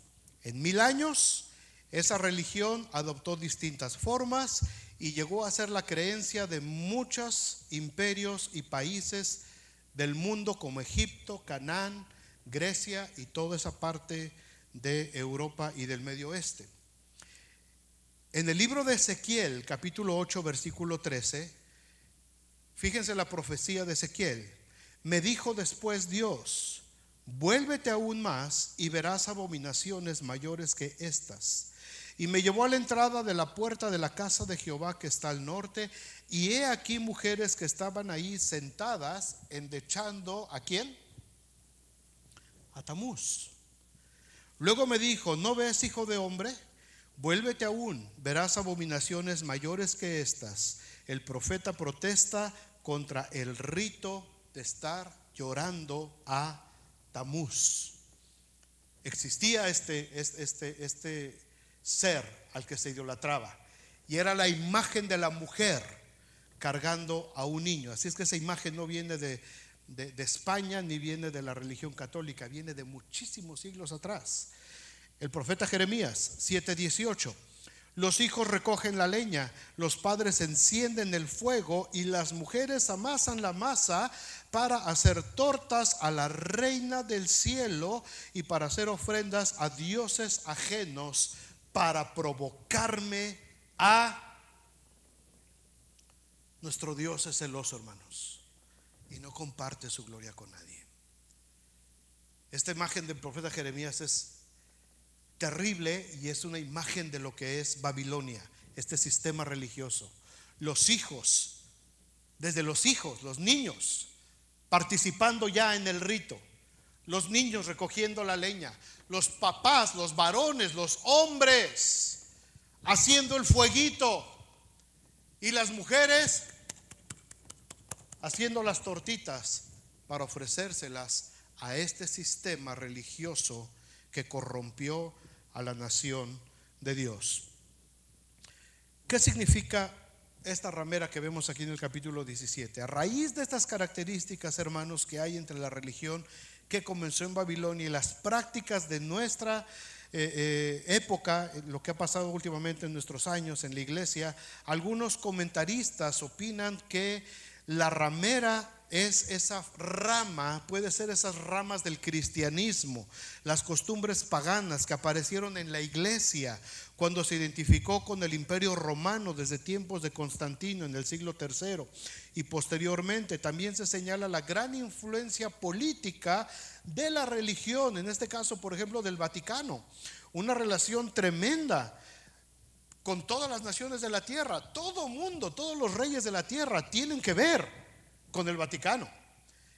En 1000 años, esa religión adoptó distintas formas y llegó a ser la creencia de muchos imperios y países del mundo, como Egipto, Canaán, Grecia y toda esa parte de Europa y del Medio Oeste. En el libro de Ezequiel, capítulo 8, versículo 13, fíjense la profecía de Ezequiel. Me dijo después Dios: vuélvete aún más y verás abominaciones mayores que estas. Y me llevó a la entrada de la puerta de la casa de Jehová que está al norte, y he aquí mujeres que estaban ahí sentadas endechando ¿a quién? A Tamuz. Luego me dijo: ¿no ves, hijo de hombre? Vuélvete aún, verás abominaciones mayores que estas. El profeta protesta contra el rito de estar llorando a Tamuz. Existía este ser al que se idolatraba, y era la imagen de la mujer cargando a un niño. Así es que esa imagen no viene de España, ni viene de la religión católica, viene de muchísimos siglos atrás. El profeta Jeremías 7:18: los hijos recogen la leña, los padres encienden el fuego y las mujeres amasan la masa para hacer tortas a la reina del cielo y para hacer ofrendas a dioses ajenos, para provocarme a... Nuestro Dios es celoso, hermanos, y no comparte su gloria con nadie. Esta imagen del profeta Jeremías es terrible y es una imagen de lo que es Babilonia, este sistema religioso. Los hijos, desde los hijos, los niños participando ya en el rito, los niños recogiendo la leña, los papás, los varones, los hombres haciendo el fueguito, y las mujeres haciendo las tortitas para ofrecérselas a este sistema religioso que corrompió a la nación de Dios. ¿Qué significa esta ramera que vemos aquí en el capítulo 17? A raíz de estas características, hermanos, que hay entre la religión que comenzó en Babilonia y las prácticas de nuestra época, lo que ha pasado últimamente en nuestros años en la iglesia, algunos comentaristas opinan que la ramera es esa rama, puede ser esas ramas del cristianismo, las costumbres paganas que aparecieron en la iglesia cuando se identificó con el imperio romano desde tiempos de Constantino en el siglo III, y posteriormente también se señala la gran influencia política de la religión, en este caso por ejemplo del Vaticano, una relación tremenda con todas las naciones de la tierra. Todo mundo, todos los reyes de la tierra tienen que ver con el Vaticano,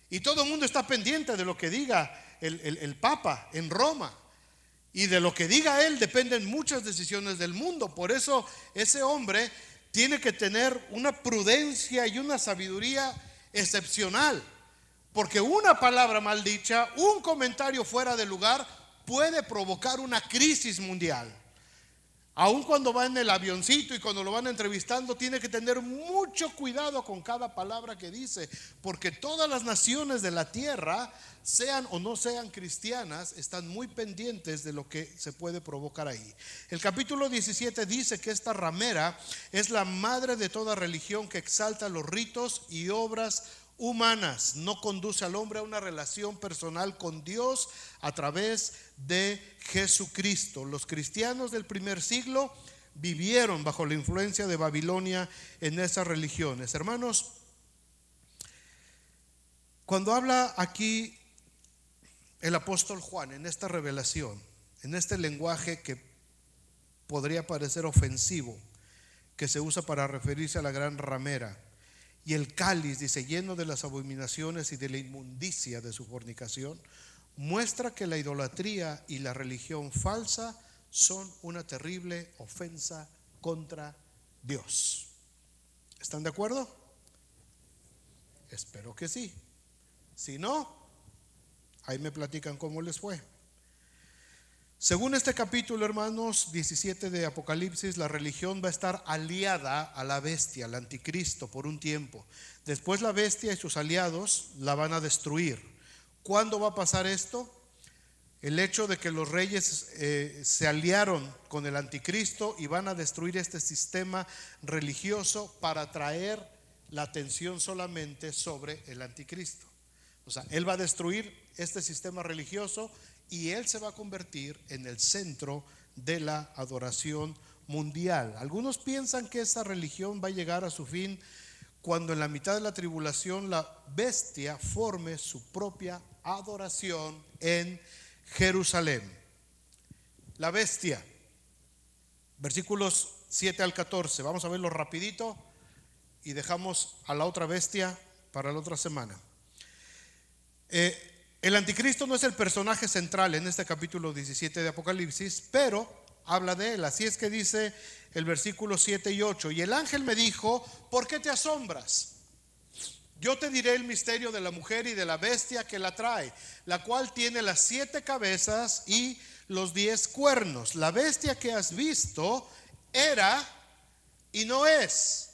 y todo el mundo está pendiente de lo que diga el Papa en Roma, y de lo que diga él dependen muchas decisiones del mundo. Por eso ese hombre tiene que tener una prudencia y una sabiduría excepcional, porque una palabra mal dicha, un comentario fuera de lugar puede provocar una crisis mundial. Aun cuando va en el avioncito y cuando lo van entrevistando, tiene que tener mucho cuidado con cada palabra que dice, porque todas las naciones de la tierra, sean o no sean cristianas, están muy pendientes de lo que se puede provocar ahí. El capítulo 17 dice que esta ramera es la madre de toda religión que exalta los ritos y obras humanas, no conduce al hombre a una relación personal con Dios a través de Jesucristo. Los cristianos del primer siglo vivieron bajo la influencia de Babilonia en esas religiones. Hermanos, cuando habla aquí el apóstol Juan en esta revelación, en este lenguaje que podría parecer ofensivo, que se usa para referirse a la gran ramera, y el cáliz, dice, lleno de las abominaciones y de la inmundicia de su fornicación, muestra que la idolatría y la religión falsa son una terrible ofensa contra Dios. ¿Están de acuerdo? Espero que sí. Si no, ahí me platican cómo les fue. Según este capítulo, hermanos, 17 de Apocalipsis, la religión va a estar aliada a la bestia, al anticristo, por un tiempo. Después la bestia y sus aliados la van a destruir. ¿Cuándo va a pasar esto? El hecho de que los reyes se aliaron con el anticristo y van a destruir este sistema religioso para atraer la atención solamente sobre el anticristo. O sea, él va a destruir este sistema religioso y él se va a convertir en el centro de la adoración mundial. Algunos piensan que esa religión va a llegar a su fin cuando en la mitad de la tribulación la bestia forme su propia adoración en Jerusalén. La bestia, versículos 7 al 14, vamos a verlo rapidito y dejamos a la otra bestia para la otra semana. El anticristo no es el personaje central en este capítulo 17 de Apocalipsis, pero habla de él. Así es que dice el versículo 7 y 8: y el ángel me dijo, ¿por qué te asombras? Yo te diré el misterio de la mujer y de la bestia que la trae, la cual tiene las 7 cabezas y los 10 cuernos. La bestia que has visto era y no es,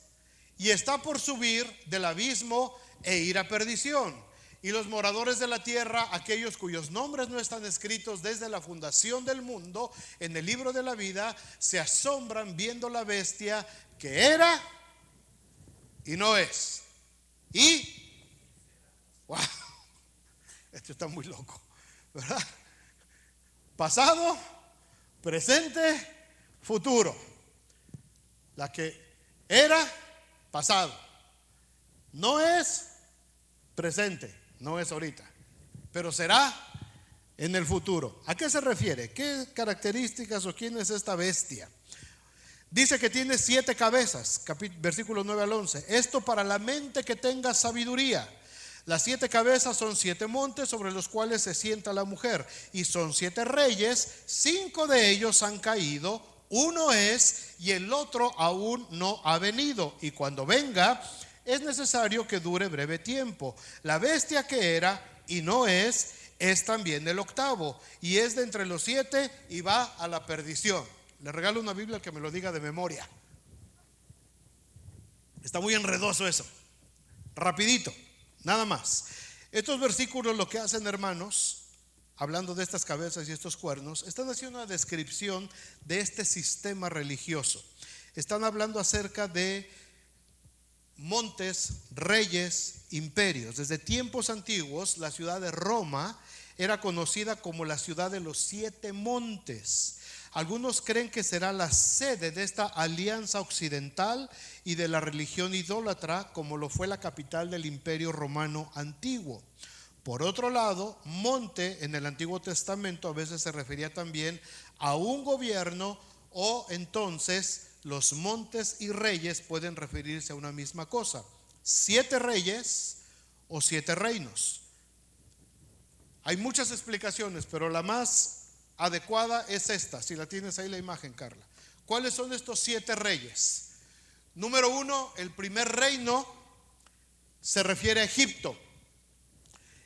y está por subir del abismo e ir a perdición. Y los moradores de la tierra, aquellos cuyos nombres no están escritos desde la fundación del mundo en el libro de la vida, se asombran viendo la bestia que era y no es. Y wow, esto está muy loco, ¿verdad? Pasado, presente, futuro. La que era, pasado. No es presente. No es ahorita, pero será en el futuro. ¿A qué se refiere? ¿Qué características o quién es esta bestia? Dice que tiene 7 cabezas, versículos 9 al 11. Esto para la mente que tenga sabiduría. Las 7 cabezas son 7 montes sobre los cuales se sienta la mujer, y son 7 reyes. 5 de ellos han caído, uno es y el otro aún no ha venido, y cuando venga es necesario que dure breve tiempo. La bestia que era y no es también el octavo, y es de entre los 7 y va a la perdición. Le regalo una Biblia al que me lo diga de memoria. Está muy enredoso eso. Rapidito, nada más. Estos versículos lo que hacen, hermanos, hablando de estas cabezas y estos cuernos, están haciendo una descripción de este sistema religioso. Están hablando acerca de montes, reyes, imperios. Desde tiempos antiguos, la ciudad de Roma era conocida como la ciudad de los 7 montes. Algunos creen que será la sede de esta alianza occidental y de la religión idólatra, como lo fue la capital del Imperio Romano antiguo. Por otro lado, monte en el Antiguo Testamento a veces se refería también a un gobierno, o entonces los montes y reyes pueden referirse a una misma cosa: 7 reyes o 7 reinos. Hay muchas explicaciones, pero la más adecuada es esta. Si la tienes ahí la imagen, Carla. ¿Cuáles son estos 7 reyes? Número 1, el primer reino se refiere a Egipto.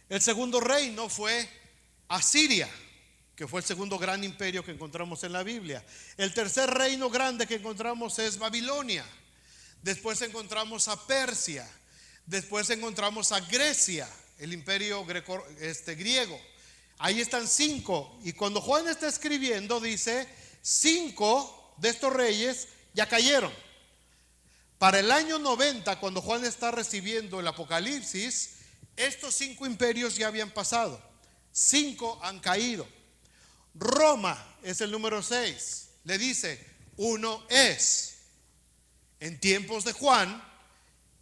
El segundo reino fue Asiria, que fue el segundo gran imperio que encontramos en la Biblia. El tercer reino grande que encontramos es Babilonia. Después encontramos a Persia. Después encontramos a Grecia, el imperio griego. Ahí están 5. Y cuando Juan está escribiendo, dice: 5 de estos reyes ya cayeron. Para el año 90, cuando Juan está recibiendo el Apocalipsis, estos 5 imperios ya habían pasado. 5 han caído. Roma es el número 6. Le dice: uno es. En tiempos de Juan,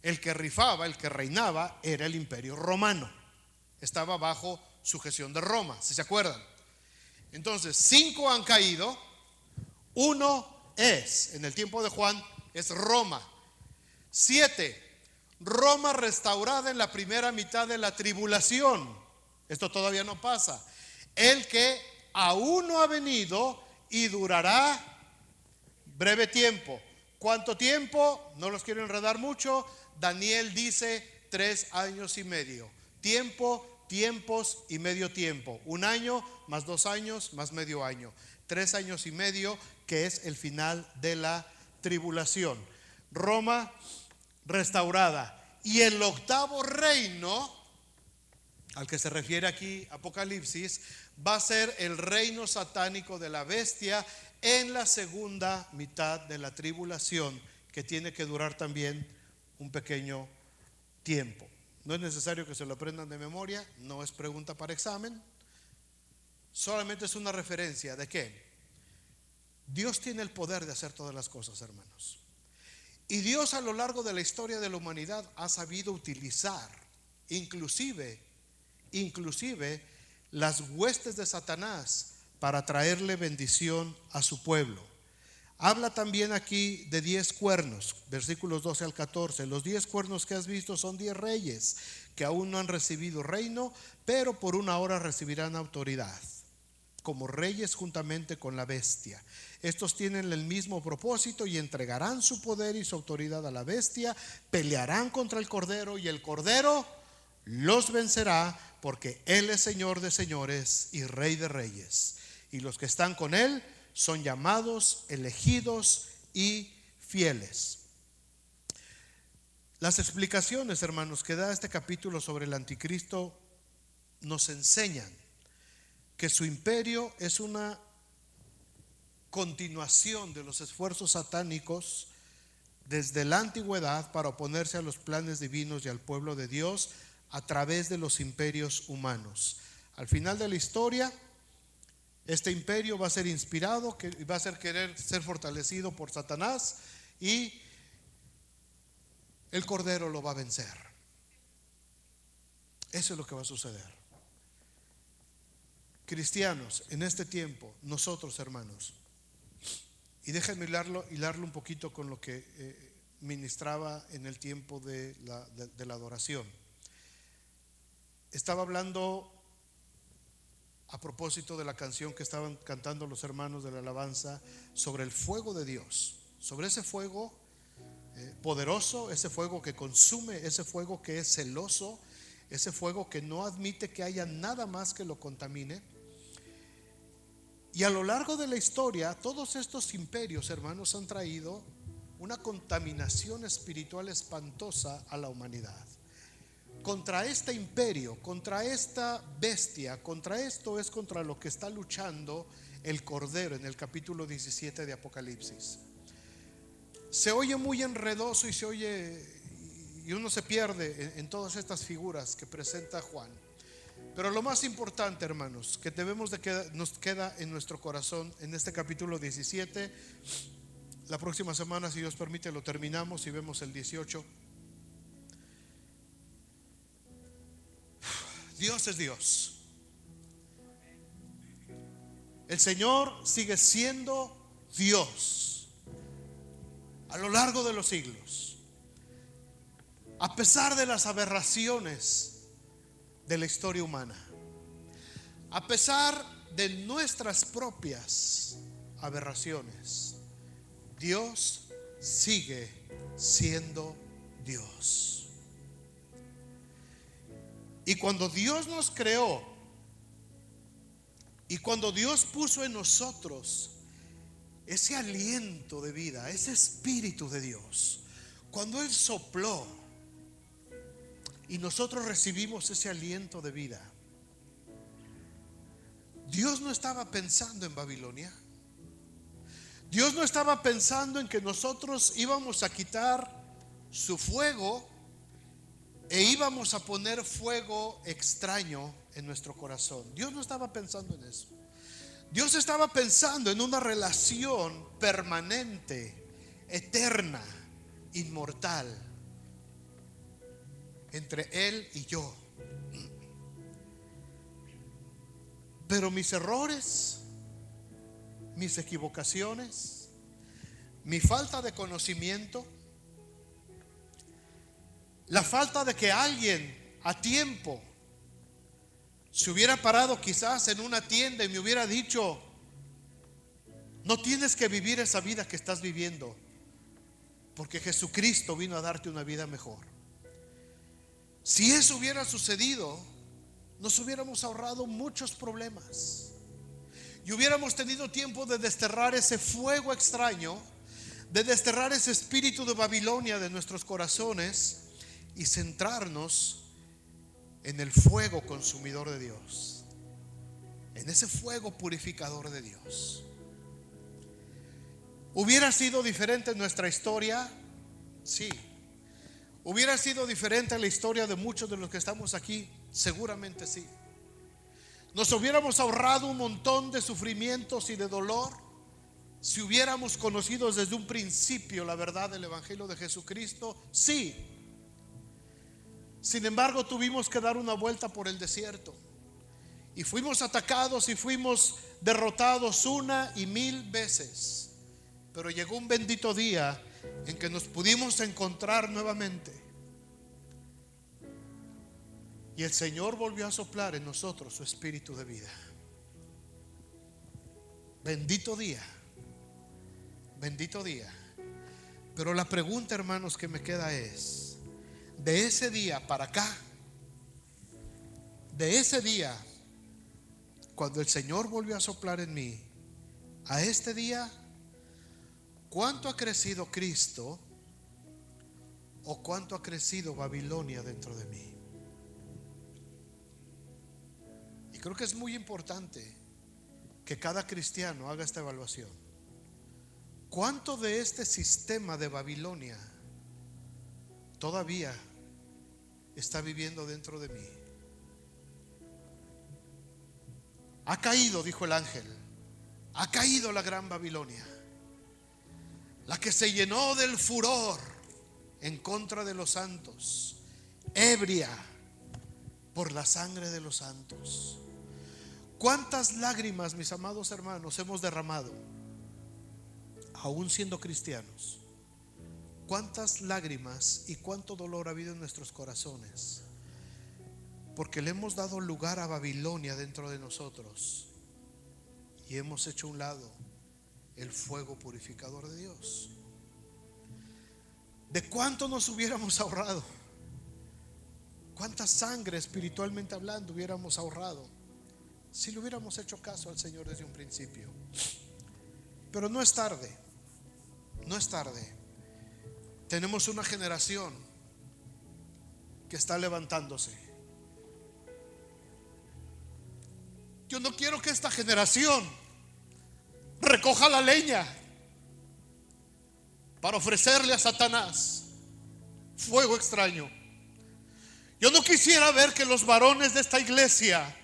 el que rifaba, el que reinaba, era el imperio romano. Estaba bajo sujeción de Roma, si se acuerdan. Entonces 5 han caído. Uno es, en el tiempo de Juan, es Roma. 7, Roma restaurada en la primera mitad de la tribulación. Esto todavía no pasa. El que aún no ha venido y durará breve tiempo. ¿Cuánto tiempo? No los quiero enredar mucho. Daniel dice 3 años y medio. Tiempo, tiempos y medio tiempo. 1 año más 2 años más medio año. 3 años y medio, que es el final de la tribulación. Roma restaurada. Y el octavo reino, al que se refiere aquí Apocalipsis, va a ser el reino satánico de la bestia en la segunda mitad de la tribulación, que tiene que durar también un pequeño tiempo. No es necesario que se lo aprendan de memoria, no es pregunta para examen, solamente es una referencia de que Dios tiene el poder de hacer todas las cosas, hermanos. Y Dios, a lo largo de la historia de la humanidad, ha sabido utilizar inclusive las huestes de Satanás para traerle bendición a su pueblo. Habla también aquí de 10 cuernos, versículos 12 al 14. Los 10 cuernos que has visto son 10 reyes que aún no han recibido reino, pero por una hora recibirán autoridad, como reyes juntamente con la bestia. Estos tienen el mismo propósito y entregarán su poder y su autoridad a la bestia. Pelearán contra el cordero y el cordero los vencerá, porque él es Señor de señores y Rey de reyes. Y los que están con él son llamados, elegidos y fieles. Las explicaciones, hermanos, que da este capítulo sobre el anticristo nos enseñan que su imperio es una continuación de los esfuerzos satánicos desde la antigüedad para oponerse a los planes divinos y al pueblo de Dios a través de los imperios humanos. Al final de la historia, este imperio va a ser inspirado, que va a ser querer ser fortalecido por Satanás, y el cordero lo va a vencer. Eso es lo que va a suceder. Cristianos, en este tiempo, nosotros, hermanos, y déjenme hilarlo un poquito con lo que ministraba en el tiempo de la adoración. Estaba hablando a propósito de la canción que estaban cantando los hermanos de la alabanza sobre el fuego de Dios, sobre ese fuego poderoso, ese fuego que consume, ese fuego que es celoso, ese fuego que no admite que haya nada más que lo contamine. Y a lo largo de la historia, todos estos imperios, hermanos, han traído una contaminación espiritual espantosa a la humanidad. Contra este imperio, contra esta bestia, contra esto es contra lo que está luchando el Cordero en el capítulo 17 de Apocalipsis. Se oye muy enredoso y uno se pierde en todas estas figuras que presenta Juan. Pero lo más importante, hermanos, que nos queda en nuestro corazón en este capítulo 17. La próxima semana, si Dios permite, lo terminamos y vemos el 18. Dios es Dios. El Señor sigue siendo Dios a lo largo de los siglos, a pesar de las aberraciones de la historia humana, a pesar de nuestras propias aberraciones. Dios sigue siendo Dios. Y cuando Dios nos creó, y cuando Dios puso en nosotros ese aliento de vida, ese Espíritu de Dios, cuando Él sopló y nosotros recibimos ese aliento de vida, Dios no estaba pensando en Babilonia. Dios no estaba pensando en que nosotros íbamos a quitar su fuego e íbamos a poner fuego extraño en nuestro corazón. Dios no estaba pensando en eso. Dios estaba pensando en una relación permanente, eterna, inmortal entre Él y yo. Pero mis errores, mis equivocaciones, mi falta de conocimiento, la falta de que alguien a tiempo se hubiera parado quizás en una tienda y me hubiera dicho: no tienes que vivir esa vida que estás viviendo, porque Jesucristo vino a darte una vida mejor. Si eso hubiera sucedido, nos hubiéramos ahorrado muchos problemas y hubiéramos tenido tiempo de desterrar ese fuego extraño, de desterrar ese espíritu de Babilonia de nuestros corazones y centrarnos en el fuego consumidor de Dios, en ese fuego purificador de Dios. ¿Hubiera sido diferente nuestra historia? Sí. ¿Hubiera sido diferente la historia de muchos de los que estamos aquí? Seguramente sí. ¿Nos hubiéramos ahorrado un montón de sufrimientos y de dolor si hubiéramos conocido desde un principio la verdad del Evangelio de Jesucristo? Sí. Sin embargo, tuvimos que dar una vuelta por el desierto y fuimos atacados y fuimos derrotados 1 y 1000 veces. Pero llegó un bendito día en que nos pudimos encontrar nuevamente y el Señor volvió a soplar en nosotros su espíritu de vida. Bendito día, bendito día. Pero la pregunta, hermanos, que me queda es: de ese día para acá, de ese día cuando el Señor volvió a soplar en mí, a este día, ¿cuánto ha crecido Cristo o cuánto ha crecido Babilonia dentro de mí? Y creo que es muy importante que cada cristiano haga esta evaluación. ¿Cuánto de este sistema de Babilonia todavía está viviendo dentro de mí? Ha caído, dijo el ángel, ha caído la gran Babilonia, la que se llenó del furor en contra de los santos, ebria por la sangre de los santos. ¿Cuántas lágrimas, mis amados hermanos, hemos derramado aún siendo cristianos? ¿Cuántas lágrimas y cuánto dolor ha habido en nuestros corazones? Porque le hemos dado lugar a Babilonia dentro de nosotros y hemos hecho a un lado el fuego purificador de Dios. ¿De cuánto nos hubiéramos ahorrado? ¿Cuánta sangre, espiritualmente hablando, hubiéramos ahorrado si le hubiéramos hecho caso al Señor desde un principio? Pero no es tarde, no es tarde. Tenemos una generación que está levantándose. Yo no quiero que esta generación recoja la leña para ofrecerle a Satanás fuego extraño. Yo no quisiera ver que los varones de esta iglesia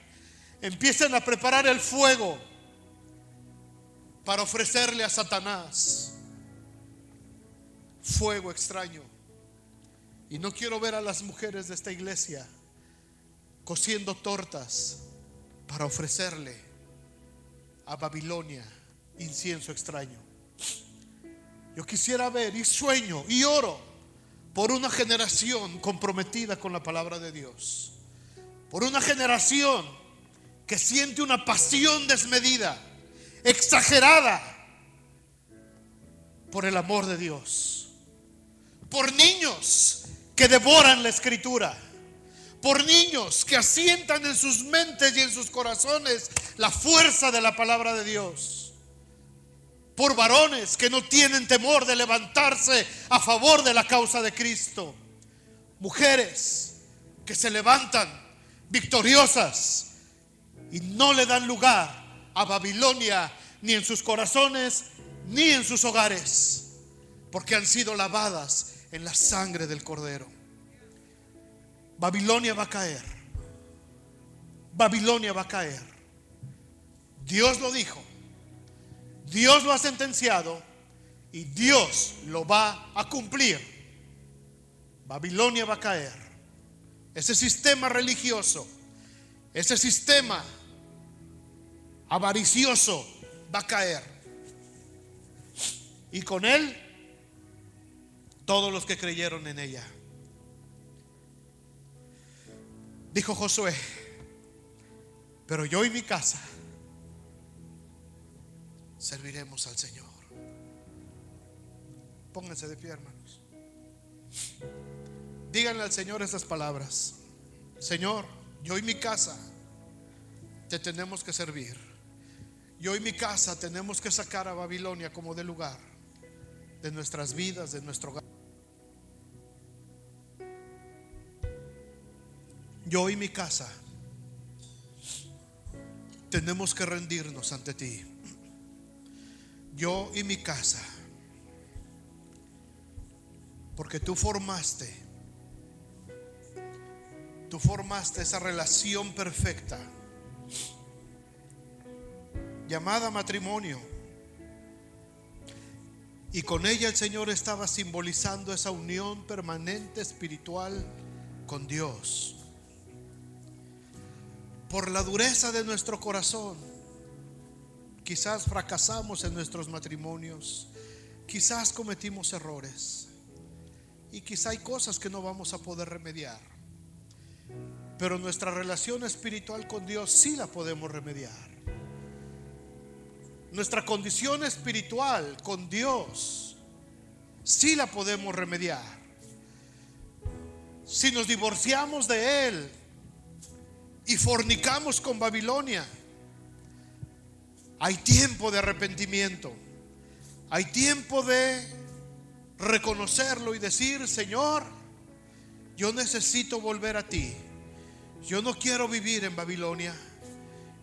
empiecen a preparar el fuego para ofrecerle a Satanás fuego extraño. Y no quiero ver a las mujeres de esta iglesia cociendo tortas para ofrecerle a Babilonia incienso extraño. Yo quisiera ver y sueño y oro por una generación comprometida con la palabra de Dios, por una generación que siente una pasión desmedida, exagerada, por el amor de Dios, por niños que devoran la escritura, por niños que asientan en sus mentes y en sus corazones la fuerza de la palabra de Dios, por varones que no tienen temor de levantarse a favor de la causa de Cristo, mujeres que se levantan victoriosas y no le dan lugar a Babilonia ni en sus corazones ni en sus hogares, porque han sido lavadas en la sangre del Cordero. Babilonia va a caer. Babilonia va a caer. Dios lo dijo, Dios lo ha sentenciado y Dios lo va a cumplir. Babilonia va a caer. Ese sistema religioso, ese sistema avaricioso va a caer, y con él todos los que creyeron en ella. Dijo Josué: pero yo y mi casa serviremos al Señor. Pónganse de pie, hermanos. Díganle al Señor esas palabras: Señor, yo y mi casa te tenemos que servir. Yo y mi casa tenemos que sacar a Babilonia como de lugar de nuestras vidas, de nuestro hogar. Yo y mi casa tenemos que rendirnos ante ti. Yo y mi casa, porque tú formaste esa relación perfecta llamada matrimonio, y con ella el Señor estaba simbolizando esa unión permanente espiritual con Dios. Por la dureza de nuestro corazón, quizás fracasamos en nuestros matrimonios, quizás cometimos errores, y quizá hay cosas que no vamos a poder remediar, pero nuestra relación espiritual con Dios sí la podemos remediar. Nuestra condición espiritual con Dios sí la podemos remediar. Si nos divorciamos de Él y fornicamos con Babilonia, hay tiempo de arrepentimiento, hay tiempo de reconocerlo y decir: Señor, yo necesito volver a ti. Yo no quiero vivir en Babilonia.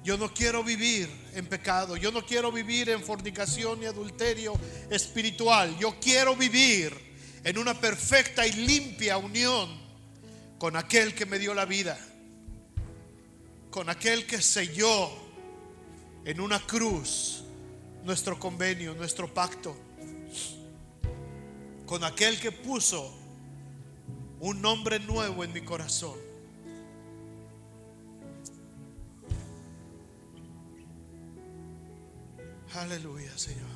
Yo no quiero vivir en pecado. Yo no quiero vivir en fornicación y adulterio espiritual. Yo quiero vivir en una perfecta y limpia unión con aquel que me dio la vida, con aquel que selló en una cruz nuestro convenio, nuestro pacto, con aquel que puso un nombre nuevo en mi corazón. Aleluya, Señor.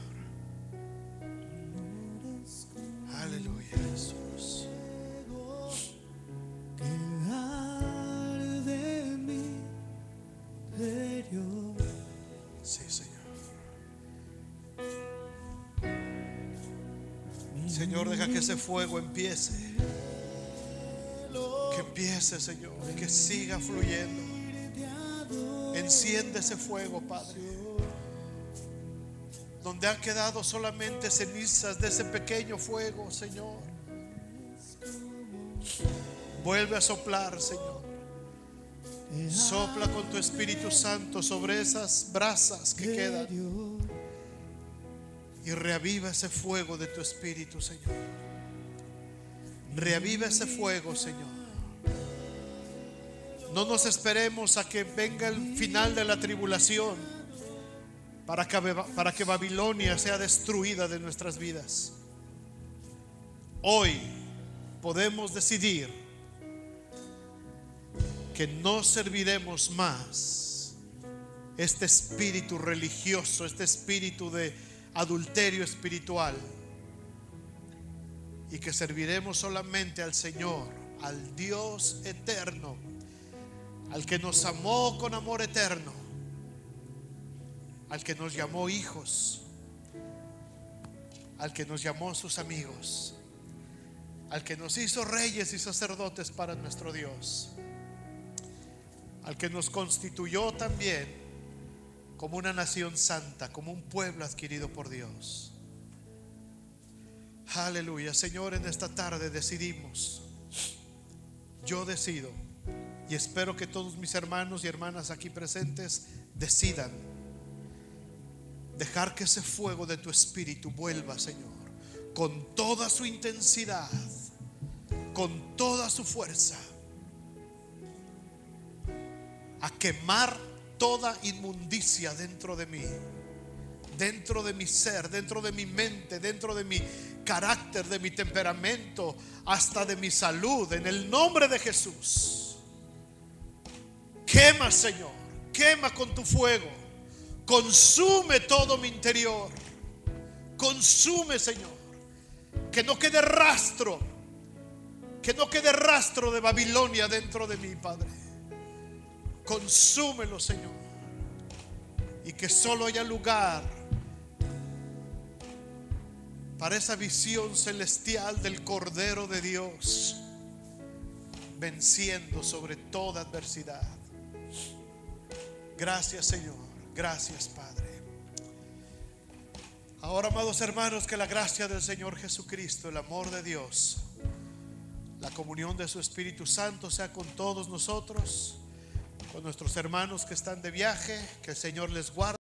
Aleluya, Jesús. Que arde en mi interior. Sí, Señor. Señor, deja que ese fuego empiece. Que empiece, Señor, y que siga fluyendo. Enciende ese fuego, Padre. Donde han quedado solamente cenizas de ese pequeño fuego, Señor, Vuelve a soplar, Señor. Sopla con tu Espíritu Santo sobre esas brasas que quedan y reaviva ese fuego de tu Espíritu, Señor. Reaviva ese fuego, Señor. No nos esperemos a que venga el final de la tribulación para que Babilonia sea destruida de nuestras vidas. Hoy podemos decidir que no serviremos más este espíritu religioso, este espíritu de adulterio espiritual, y que serviremos solamente al Señor, al Dios eterno, al que nos amó con amor eterno, al que nos llamó hijos, al que nos llamó sus amigos, al que nos hizo reyes y sacerdotes para nuestro Dios, al que nos constituyó también como una nación santa, como un pueblo adquirido por Dios. Aleluya. Señor, en esta tarde decidimos, yo decido, y espero que todos mis hermanos y hermanas aquí presentes decidan dejar que ese fuego de tu Espíritu vuelva, Señor, con toda su intensidad, con toda su fuerza, a quemar toda inmundicia dentro de mí, dentro de mi ser, dentro de mi mente, dentro de mi carácter, de mi temperamento, hasta de mi salud, en el nombre de Jesús. Quema, Señor, quema con tu fuego, consume todo mi interior, consume, Señor, que no quede rastro, que no quede rastro de Babilonia dentro de mí, Padre. Consúmelo, Señor, y que solo haya lugar para esa visión celestial del Cordero de Dios venciendo sobre toda adversidad. Gracias, Señor. Gracias, Padre. Ahora, amados hermanos, que la gracia del Señor Jesucristo, el amor de Dios, la comunión de su Espíritu Santo sea con todos nosotros, con nuestros hermanos que están de viaje. Que el Señor les guarde.